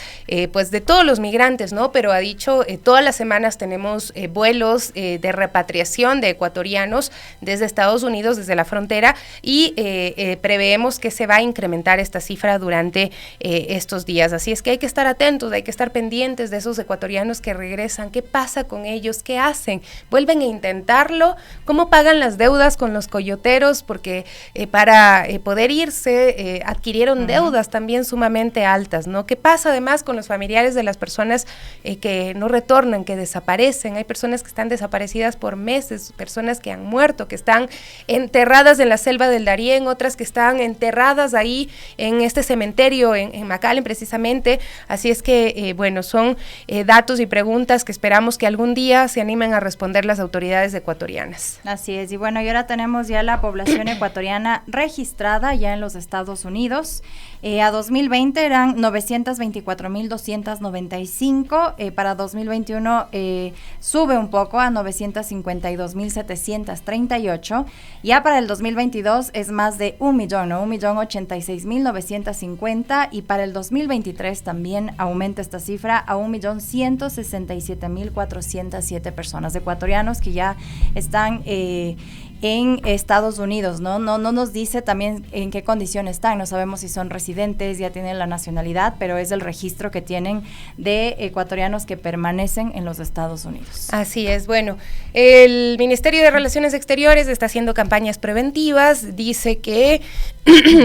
pues de todos los migrantes, ¿no? Pero ha dicho, todas las semanas tenemos vuelos de repatriación de ecuatorianos desde Estados Unidos, desde la frontera, y preveemos que se va a incrementar esta cifra durante estos días. Así es que hay que estar atentos, hay que estar pendientes de esos ecuatorianos que regresan. ¿Qué pasa con ellos? ¿Qué hacen? ¿Vuelven a intentarlo? ¿Cómo pagan las deudas con los coyoteros? Porque para poder irse adquirieron deudas también sumamente altas, ¿no? ¿Qué pasa además con los familiares de las personas que no retornan, que desaparecen? Hay personas que están desaparecidas por meses, personas que han muerto, que están enterradas en la selva del Darién, otras que están enterradas ahí en este cementerio en McAllen precisamente. Así es que, bueno, son datos y preguntas que esperamos que algún día se animen a responder las autoridades ecuatorianas. Así es, y bueno, y ahora tenemos ya la población ecuatoriana registrada ya en los Estados Unidos. A 2020 eran 924.295, para 2021 sube un poco a 952.738, ya para el 2022 es más de 1 millón, ¿no? 1.086.950, y para el 2023 también aumenta esta cifra a 1.167.407 personas, ecuatorianos que ya están en Estados Unidos, ¿no? No nos dice también en qué condiciones están, no sabemos si son residentes, ya tienen la nacionalidad, pero es el registro que tienen de ecuatorianos que permanecen en los Estados Unidos. Así es, bueno, el Ministerio de Relaciones Exteriores está haciendo campañas preventivas, dice que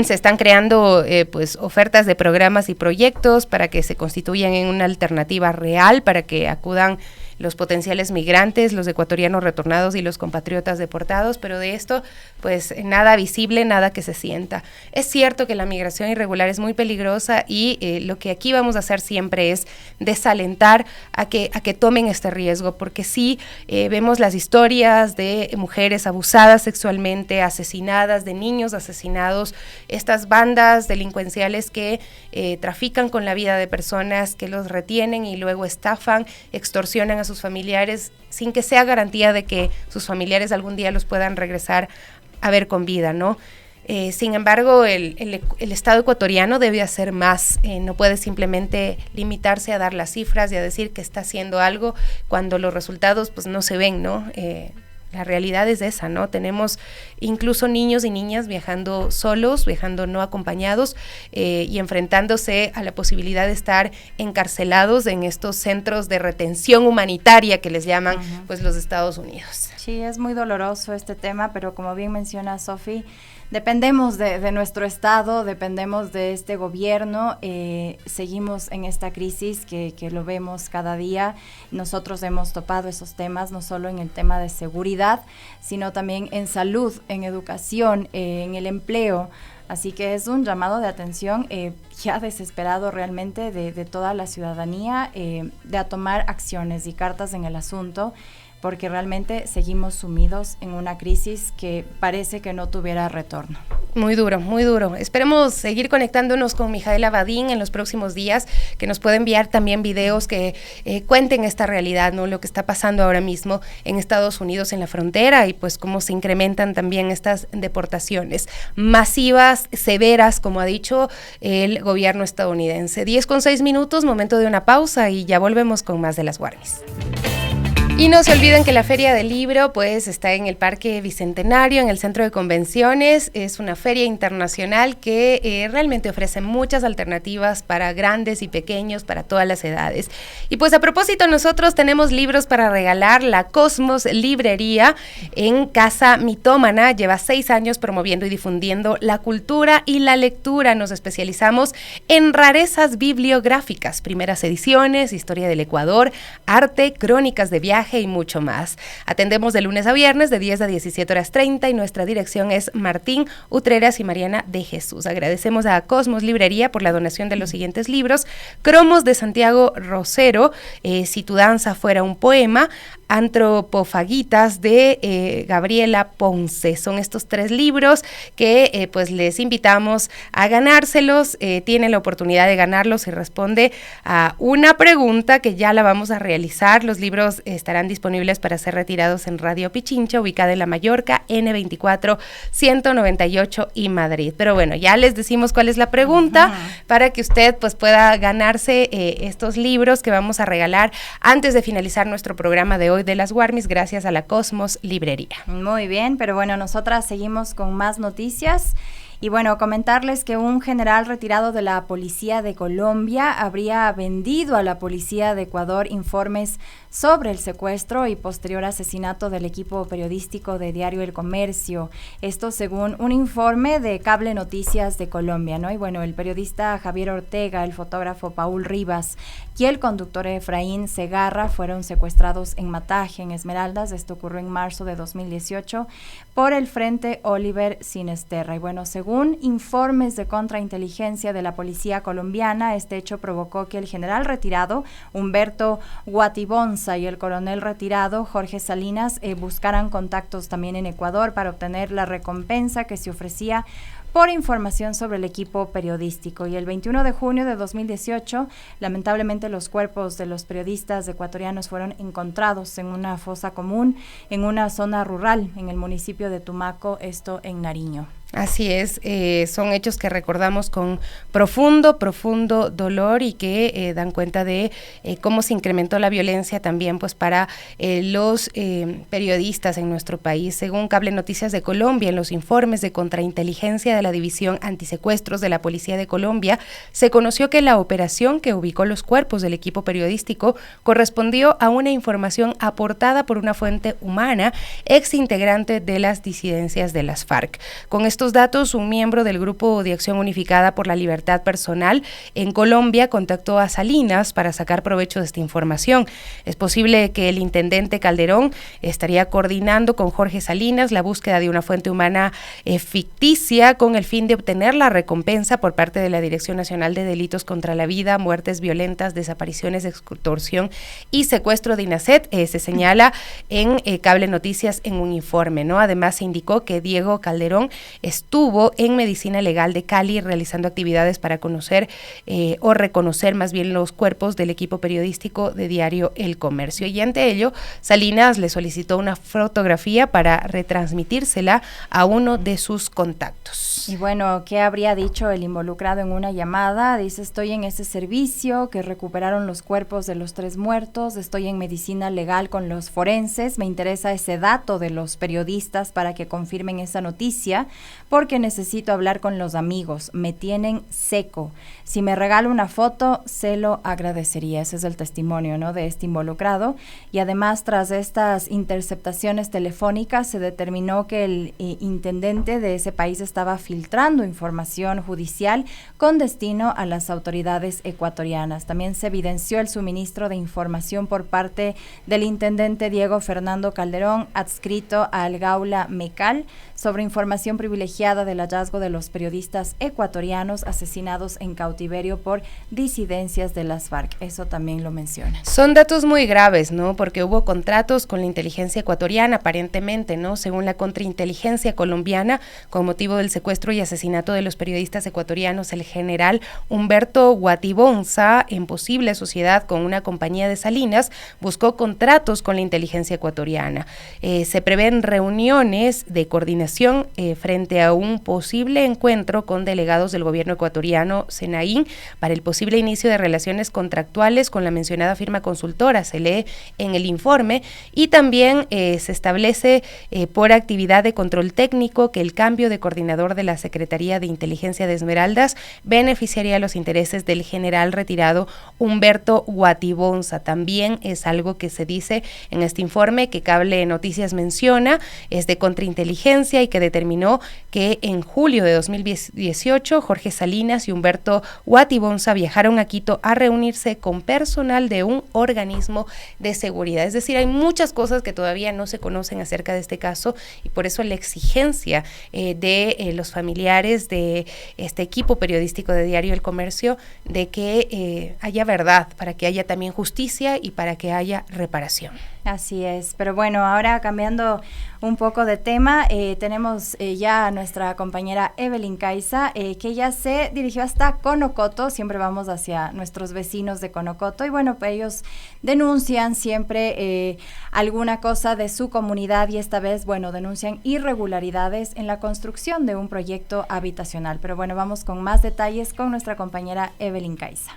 se están creando pues ofertas de programas y proyectos para que se constituyan en una alternativa real, para que acudan los potenciales migrantes, los ecuatorianos retornados y los compatriotas deportados, pero de esto, pues nada visible, nada que se sienta. Es cierto que la migración irregular es muy peligrosa y lo que aquí vamos a hacer siempre es desalentar a que tomen este riesgo, porque sí vemos las historias de mujeres abusadas sexualmente, asesinadas, de niños asesinados, estas bandas delincuenciales que trafican con la vida de personas, que los retienen y luego estafan, extorsionan a sus familiares sin que sea garantía de que sus familiares algún día los puedan regresar a ver con vida, ¿no? Sin embargo, el Estado ecuatoriano debe hacer más, no puede simplemente limitarse a dar las cifras y a decir que está haciendo algo cuando los resultados pues no se ven, ¿no? La realidad es esa, ¿no? Tenemos incluso niños y niñas viajando solos, viajando no acompañados y enfrentándose a la posibilidad de estar encarcelados en estos centros de retención humanitaria que les llaman pues los Estados Unidos. Sí, es muy doloroso este tema, pero como bien menciona Sofi, dependemos de nuestro Estado, dependemos de este gobierno, seguimos en esta crisis que lo vemos cada día. Nosotros hemos topado esos temas, no solo en el tema de seguridad, sino también en salud, en educación, en el empleo. Así que es un llamado de atención ya desesperado realmente de toda la ciudadanía, de a tomar acciones y cartas en el asunto, porque realmente seguimos sumidos en una crisis que parece que no tuviera retorno. Muy duro, muy duro. Esperemos seguir conectándonos con Mijaela Badín en los próximos días, que nos puede enviar también videos que cuenten esta realidad, ¿no? Lo que está pasando ahora mismo en Estados Unidos, en la frontera, y pues cómo se incrementan también estas deportaciones masivas, severas, como ha dicho el gobierno estadounidense. 10:06, momento de una pausa y ya volvemos con más de las Warmis. Y no se olviden que la Feria del Libro pues está en el Parque Bicentenario, en el Centro de Convenciones. Es una feria internacional que realmente ofrece muchas alternativas para grandes y pequeños, para todas las edades. Y pues a propósito, nosotros tenemos libros para regalar. La Cosmos Librería en Casa Mitómana lleva 6 años promoviendo y difundiendo la cultura y la lectura. Nos especializamos en rarezas bibliográficas, primeras ediciones, historia del Ecuador, arte, crónicas de viaje, espionaje y mucho más. Atendemos de lunes a viernes de 10 a 17:30 y nuestra dirección es Martín Utreras y Mariana de Jesús. Agradecemos a Cosmos Librería por la donación de los siguientes libros: Cromos de Santiago Rosero, Si tu danza fuera un poema, Antropofagitas de Gabriela Ponce. Son estos 3 libros que pues les invitamos a ganárselos. Tienen la oportunidad de ganarlos si responde a una pregunta que ya la vamos a realizar. Los libros estarán disponibles para ser retirados en Radio Pichincha, ubicada en La Mallorca, N24 198 y Madrid. Pero bueno, ya les decimos cuál es la pregunta para que usted pues pueda ganarse estos libros que vamos a regalar antes de finalizar nuestro programa de hoy de las Warmis, gracias a la Cosmos Librería. Muy bien, pero bueno, nosotras seguimos con más noticias. Y bueno, comentarles que un general retirado de la Policía de Colombia habría vendido a la Policía de Ecuador informes sobre el secuestro y posterior asesinato del equipo periodístico de Diario El Comercio. Esto según un informe de Cable Noticias de Colombia, ¿no? Y bueno, el periodista Javier Ortega, el fotógrafo Paul Rivas y el conductor Efraín Segarra fueron secuestrados en Mataje, en Esmeraldas. Esto ocurrió en marzo de 2018 por el Frente Oliver Sinesterra. Y bueno, según informes de contrainteligencia de la policía colombiana, este hecho provocó que el general retirado Humberto Guatibonza y el coronel retirado Jorge Salinas buscaran contactos también en Ecuador para obtener la recompensa que se ofrecía por información sobre el equipo periodístico. Y el 21 de junio de 2018, lamentablemente los cuerpos de los periodistas ecuatorianos fueron encontrados en una fosa común en una zona rural en el municipio de Tumaco, esto en Nariño. Así es, son hechos que recordamos con profundo dolor y que dan cuenta de cómo se incrementó la violencia también pues para los periodistas en nuestro país. Según Cable Noticias de Colombia, en los informes de contrainteligencia de la División Antisecuestros de la Policía de Colombia, se conoció que la operación que ubicó los cuerpos del equipo periodístico correspondió a una información aportada por una fuente humana, ex integrante de las disidencias de las FARC. Con estos datos, un miembro del Grupo de Acción Unificada por la Libertad Personal en Colombia contactó a Salinas para sacar provecho de esta información. Es posible que el intendente Calderón estaría coordinando con Jorge Salinas la búsqueda de una fuente humana ficticia con el fin de obtener la recompensa por parte de la Dirección Nacional de Delitos contra la Vida, Muertes Violentas, Desapariciones, Extorsión y Secuestro de INACET, se señala en Cable Noticias en un informe, ¿no? Además se indicó que Diego Calderón estuvo en Medicina Legal de Cali realizando actividades para conocer o reconocer más bien los cuerpos del equipo periodístico de Diario El Comercio. Y ante ello, Salinas le solicitó una fotografía para retransmitírsela a uno de sus contactos. Y bueno, ¿qué habría dicho el involucrado en una llamada? Dice: estoy en ese servicio, que recuperaron los cuerpos de los 3 muertos, estoy en medicina legal con los forenses, me interesa ese dato de los periodistas para que confirmen esa noticia, porque necesito hablar con los amigos, me tienen seco. Si me regala una foto, se lo agradecería. Ese es el testimonio, ¿no?, de este involucrado. Y además, tras estas interceptaciones telefónicas, se determinó que el intendente de ese país estaba filtrando información judicial con destino a las autoridades ecuatorianas. También se evidenció el suministro de información por parte del intendente Diego Fernando Calderón, adscrito al Gaula Mecal, sobre información privilegiada del hallazgo de los periodistas ecuatorianos asesinados en cautiverio por disidencias de las FARC. Eso también lo menciona. Son datos muy graves, ¿no? Porque hubo contratos con la inteligencia ecuatoriana, aparentemente, ¿no? Según la contrainteligencia colombiana, con motivo del secuestro y asesinato de los periodistas ecuatorianos, el general Humberto Guatibonza, en posible sociedad con una compañía de Salinas, buscó contratos con la inteligencia ecuatoriana. Se prevén reuniones de coordinación frente a un posible encuentro con delegados del gobierno ecuatoriano, SENAIN, para el posible inicio de relaciones contractuales con la mencionada firma consultora, se lee en el informe, y también se establece por actividad de control técnico que el cambio de coordinador de la Secretaría de Inteligencia de Esmeraldas beneficiaría los intereses del general retirado Humberto Guatibonza. También es algo que se dice en este informe que Cable Noticias menciona, es de contrainteligencia y que determinó que en julio de 2018 Jorge Salinas y Humberto Guatibonza viajaron a Quito a reunirse con personal de un organismo de seguridad. Es decir, hay muchas cosas que todavía no se conocen acerca de este caso y por eso la exigencia de los familiares de este equipo periodístico de Diario El Comercio de que haya verdad, para que haya también justicia y para que haya reparación. Así es, pero bueno, ahora cambiando un poco de tema, tenemos ya a nuestra compañera Evelyn Caiza, que ya se dirigió hasta Conocoto. Siempre vamos hacia nuestros vecinos de Conocoto y bueno, pues ellos denuncian siempre alguna cosa de su comunidad y esta vez, bueno, denuncian irregularidades en la construcción de un proyecto habitacional. Pero bueno, vamos con más detalles con nuestra compañera Evelyn Caiza.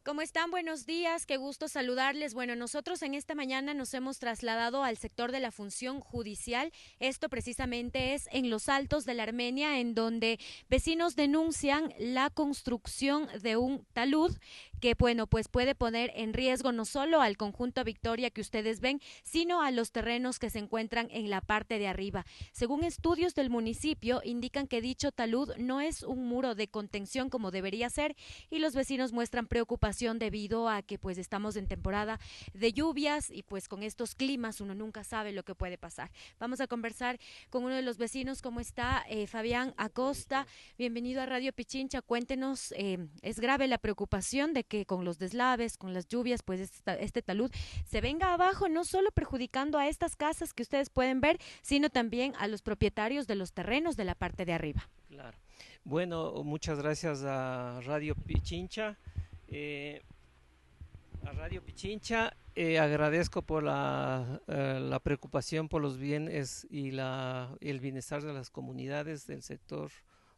¿Cómo están? Buenos días, qué gusto saludarles. Bueno, nosotros en esta mañana nos hemos trasladado al sector de la función judicial. Esto precisamente es en Los Altos de la Armenia, en donde vecinos denuncian la construcción de un talud que, bueno, pues puede poner en riesgo no solo al conjunto Victoria que ustedes ven, sino a los terrenos que se encuentran en la parte de arriba. Según estudios del municipio, indican que dicho talud no es un muro de contención como debería ser y los vecinos muestran preocupación debido a que pues estamos en temporada de lluvias y pues con estos climas uno nunca sabe lo que puede pasar. Vamos a conversar con uno de los vecinos. ¿Cómo está? Fabián Acosta, bienvenido a Radio Pichincha. Cuéntenos, es grave la preocupación de que con los deslaves, con las lluvias, pues este talud se venga abajo, no solo perjudicando a estas casas que ustedes pueden ver, sino también a los propietarios de los terrenos de la parte de arriba. Claro. Bueno, muchas gracias a Radio Pichincha. A Radio Pichincha agradezco por la preocupación por los bienes y el bienestar de las comunidades del sector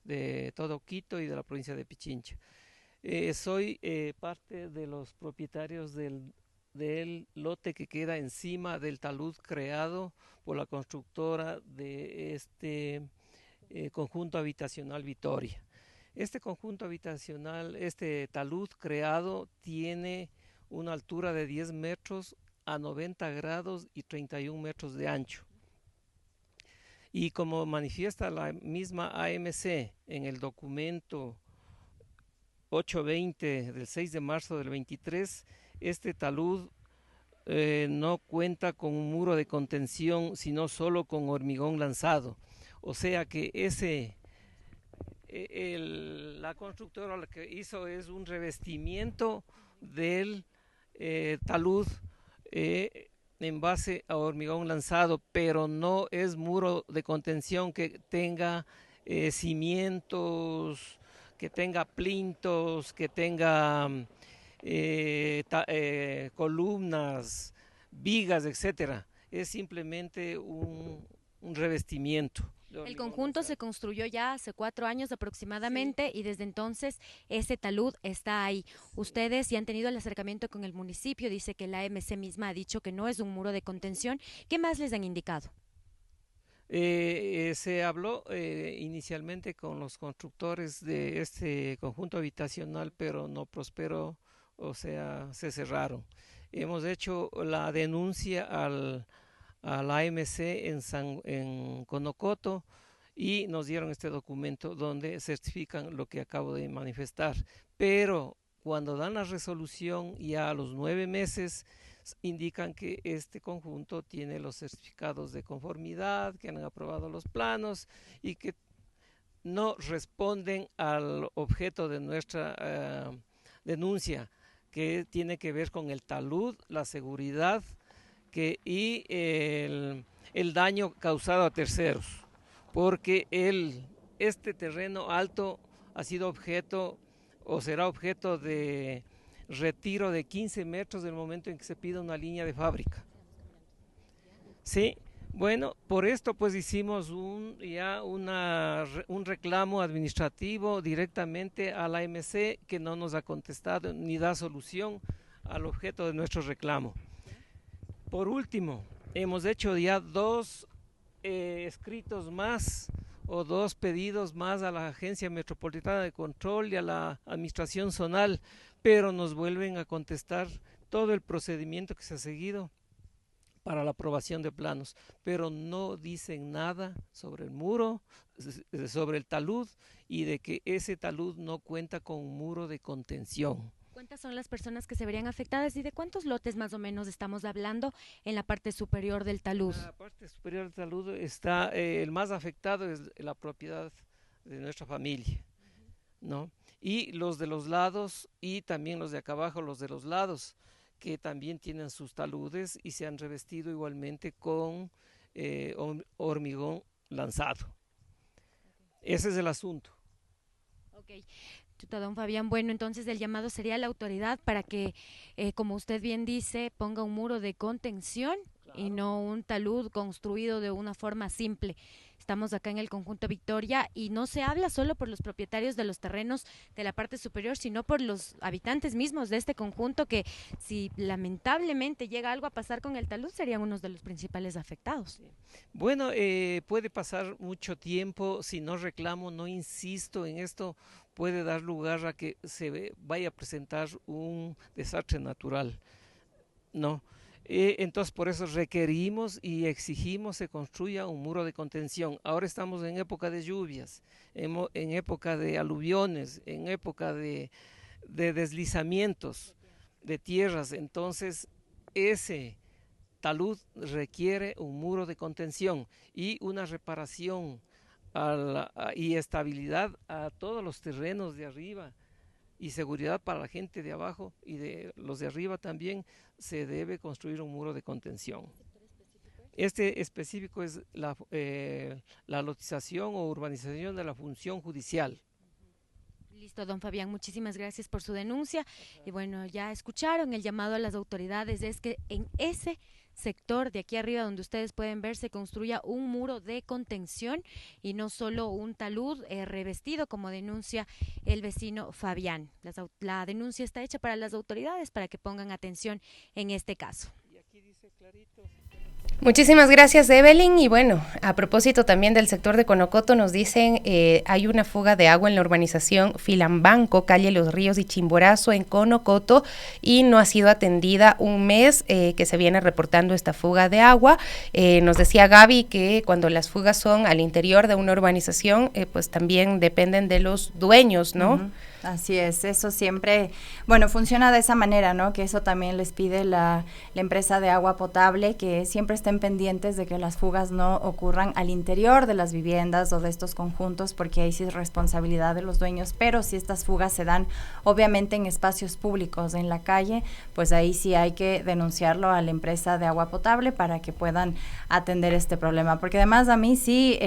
de todo Quito y de la provincia de Pichincha. Soy parte de los propietarios del lote que queda encima del talud creado por la constructora de este conjunto habitacional Victoria. Este conjunto habitacional, este talud creado, tiene una altura de 10 metros a 90 grados y 31 metros de ancho. Y como manifiesta la misma AMC en el documento 820 del 6 de marzo del 23, este talud no cuenta con un muro de contención, sino solo con hormigón lanzado. O sea que la constructora lo que hizo es un revestimiento del talud en base a hormigón lanzado, pero no es muro de contención que tenga cimientos, que tenga plintos, que tenga columnas, vigas, etcétera. Es simplemente un revestimiento. El conjunto se construyó ya hace 4 años aproximadamente, sí, y desde entonces ese talud está ahí. Ustedes ya han tenido el acercamiento con el municipio, dice que la AMC misma ha dicho que no es un muro de contención. ¿Qué más les han indicado? Se habló inicialmente con los constructores de este conjunto habitacional, pero no prosperó, o sea, se cerraron. Hemos hecho la denuncia al AMC en Conocoto y nos dieron este documento donde certifican lo que acabo de manifestar, pero cuando dan la resolución ya a los 9 meses indican que este conjunto tiene los certificados de conformidad, que han aprobado los planos y que no responden al objeto de nuestra denuncia, que tiene que ver con el talud, la seguridad y el daño causado a terceros, porque este terreno alto ha sido objeto o será objeto de retiro de 15 metros del momento en que se pida una línea de fábrica. Sí, bueno, por esto pues hicimos un reclamo administrativo directamente a la AMC, que no nos ha contestado ni da solución al objeto de nuestro reclamo. Por último, hemos hecho ya 2 escritos más o 2 pedidos más a la Agencia Metropolitana de Control y a la Administración Zonal, pero nos vuelven a contestar todo el procedimiento que se ha seguido para la aprobación de planos, pero no dicen nada sobre el muro, sobre el talud, y de que ese talud no cuenta con un muro de contención. ¿Cuántas son las personas que se verían afectadas y de cuántos lotes más o menos estamos hablando en la parte superior del talud? En la parte superior del talud está, el más afectado es la propiedad de nuestra familia, ¿no? Y los de los lados, y también los de acá abajo, los de los lados, que también tienen sus taludes y se han revestido igualmente con hormigón lanzado. Ese es el asunto. Ok, don Fabián, bueno, entonces el llamado sería a la autoridad para que, como usted bien dice, ponga un muro de contención, claro, y no un talud construido de una forma simple. Estamos acá en el conjunto Victoria y no se habla solo por los propietarios de los terrenos de la parte superior, sino por los habitantes mismos de este conjunto que, si lamentablemente llega algo a pasar con el talud, serían unos de los principales afectados. Bueno, puede pasar mucho tiempo, si no reclamo, no insisto en esto, puede dar lugar a que se vaya a presentar un desastre natural, ¿no? Entonces por eso requerimos y exigimos se construya un muro de contención. Ahora estamos en época de lluvias, en época de aluviones, en época de deslizamientos de tierras, entonces ese talud requiere un muro de contención y una reparación y estabilidad a todos los terrenos de arriba, y seguridad para la gente de abajo, y de los de arriba también se debe construir un muro de contención. Este específico es la lotización o urbanización de la función judicial. Listo, don Fabián, muchísimas gracias por su denuncia. Y bueno, ya escucharon el llamado a las autoridades, es que en ese sector de aquí arriba donde ustedes pueden ver se construya un muro de contención y no solo un talud revestido, como denuncia el vecino Fabián. La denuncia está hecha para las autoridades para que pongan atención en este caso. Y aquí dice clarito. Muchísimas gracias, Evelyn. Y bueno, a propósito también del sector de Conocoto, nos dicen hay una fuga de agua en la urbanización Filambanco, calle Los Ríos y Chimborazo en Conocoto, y no ha sido atendida un mes que se viene reportando esta fuga de agua. Nos decía Gaby que cuando las fugas son al interior de una urbanización, pues también dependen de los dueños, ¿no? Uh-huh. Así es, eso siempre, bueno, funciona de esa manera, ¿no? Que eso también les pide la empresa de agua potable, que siempre estén pendientes de que las fugas no ocurran al interior de las viviendas o de estos conjuntos, porque ahí sí es responsabilidad de los dueños, pero si estas fugas se dan obviamente en espacios públicos, en la calle, pues ahí sí hay que denunciarlo a la empresa de agua potable para que puedan atender este problema, porque además a mí sí,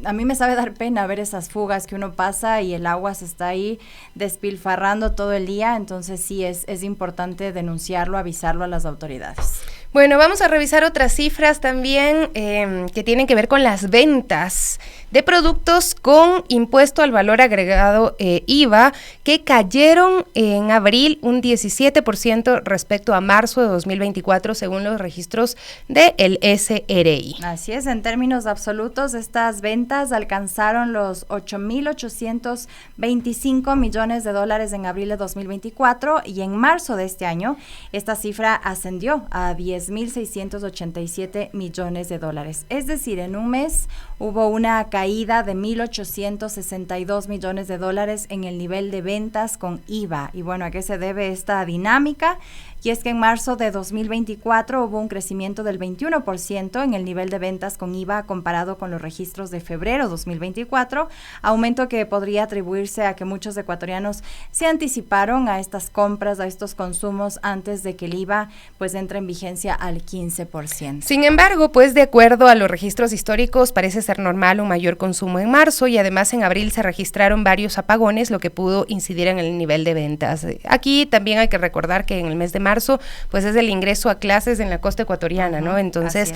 a mí me sabe dar pena ver esas fugas que uno pasa y el agua se está ahí despilfarrando todo el día, entonces sí es importante denunciarlo, avisarlo a las autoridades. Bueno, vamos a revisar otras cifras también que tienen que ver con las ventas de productos con impuesto al valor agregado IVA, que cayeron en abril un 17% respecto a marzo de 2024, según los registros del SRI. Así es, en términos absolutos, estas ventas alcanzaron los 8.825 millones de dólares en abril de 2024, y en marzo de este año esta cifra ascendió a 10.687 millones de dólares. Es decir, en un mes hubo una caída de 1.862 millones de dólares en el nivel de ventas con IVA. Y bueno, ¿a qué se debe esta dinámica? Y es que en marzo de 2024 hubo un crecimiento del 21% en el nivel de ventas con IVA comparado con los registros de febrero 2024, aumento que podría atribuirse a que muchos ecuatorianos se anticiparon a estas compras, a estos consumos antes de que el IVA pues entre en vigencia al 15%. Sin embargo, pues de acuerdo a los registros históricos parece ser normal un mayor consumo en marzo, y además en abril se registraron varios apagones, lo que pudo incidir en el nivel de ventas. Aquí también hay que recordar que en el mes de marzo pues es el ingreso a clases en la costa ecuatoriana, ¿no? Entonces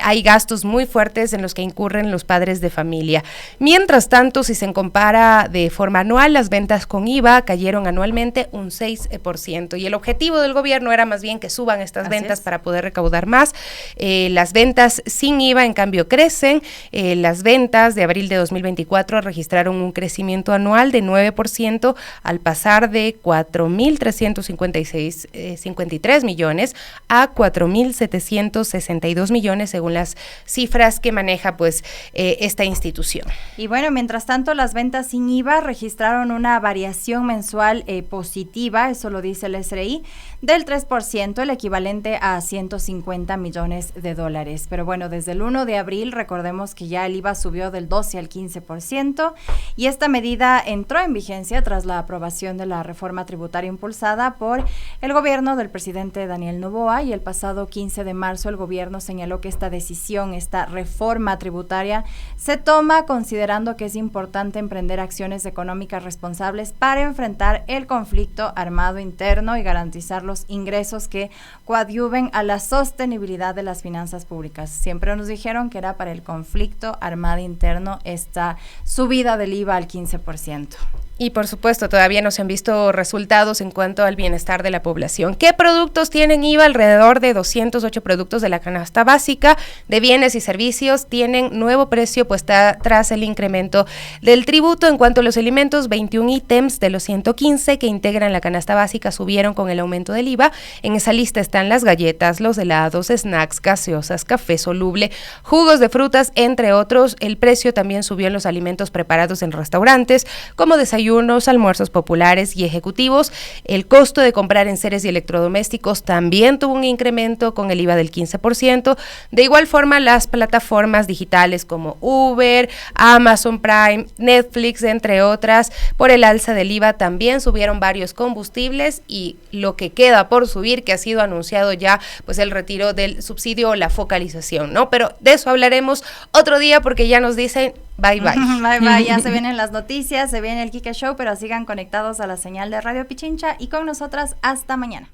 hay gastos muy fuertes en los que incurren los padres de familia. Mientras tanto, si se compara de forma anual, las ventas con IVA cayeron anualmente un 6%, y el objetivo del gobierno era más bien que suban estas ventas para poder poder recaudar más. Las ventas sin IVA, en cambio, crecen. Las ventas de abril de 2024 registraron un crecimiento anual de 9% al pasar de 4.353 millones a 4.762 millones, según las cifras que maneja pues esta institución. Y bueno, mientras tanto, las ventas sin IVA registraron una variación mensual positiva, eso lo dice el SRI, del 3%, el equivalente a 150 millones de dólares. Pero bueno, desde el 1 de abril, recordemos que ya el IVA subió del 12 al 15%, y esta medida entró en vigencia tras la aprobación de la reforma tributaria impulsada por el gobierno del presidente Daniel Noboa, y el pasado 15 de marzo el gobierno señaló que esta decisión, esta reforma tributaria, se toma considerando que es importante emprender acciones económicas responsables para enfrentar el conflicto armado interno y garantizar los ingresos que coadyuven a la sostenibilidad de las finanzas públicas. Siempre nos dijeron que era para el conflicto armado interno esta subida del IVA al 15%. Y por supuesto, todavía no se han visto resultados en cuanto al bienestar de la población. ¿Qué productos tienen IVA? Alrededor de 208 productos de la canasta básica de bienes y servicios tienen nuevo precio, pues tras el incremento del tributo. En cuanto a los alimentos, 21 ítems de los 115 que integran la canasta básica subieron con el aumento del IVA. En esa lista están las galletas, los helados, snacks, gaseosas, café soluble, jugos de frutas, entre otros. El precio también subió en los alimentos preparados en restaurantes, como desayunos, almuerzos populares y ejecutivos. El costo de comprar enseres y electrodomésticos también tuvo un incremento con el IVA del 15%. De igual forma, las plataformas digitales como Uber, Amazon Prime, Netflix, entre otras, por el alza del IVA también subieron varios combustibles, y lo que queda por subir, que ha sido anunciado ya, pues el retiro del subsidio o la focalización, ¿no? Pero de eso hablaremos otro día, porque ya nos dicen bye bye. Bye bye, ya se vienen las noticias, se viene el Kika Show, pero sigan conectados a la señal de Radio Pichincha y con nosotras hasta mañana.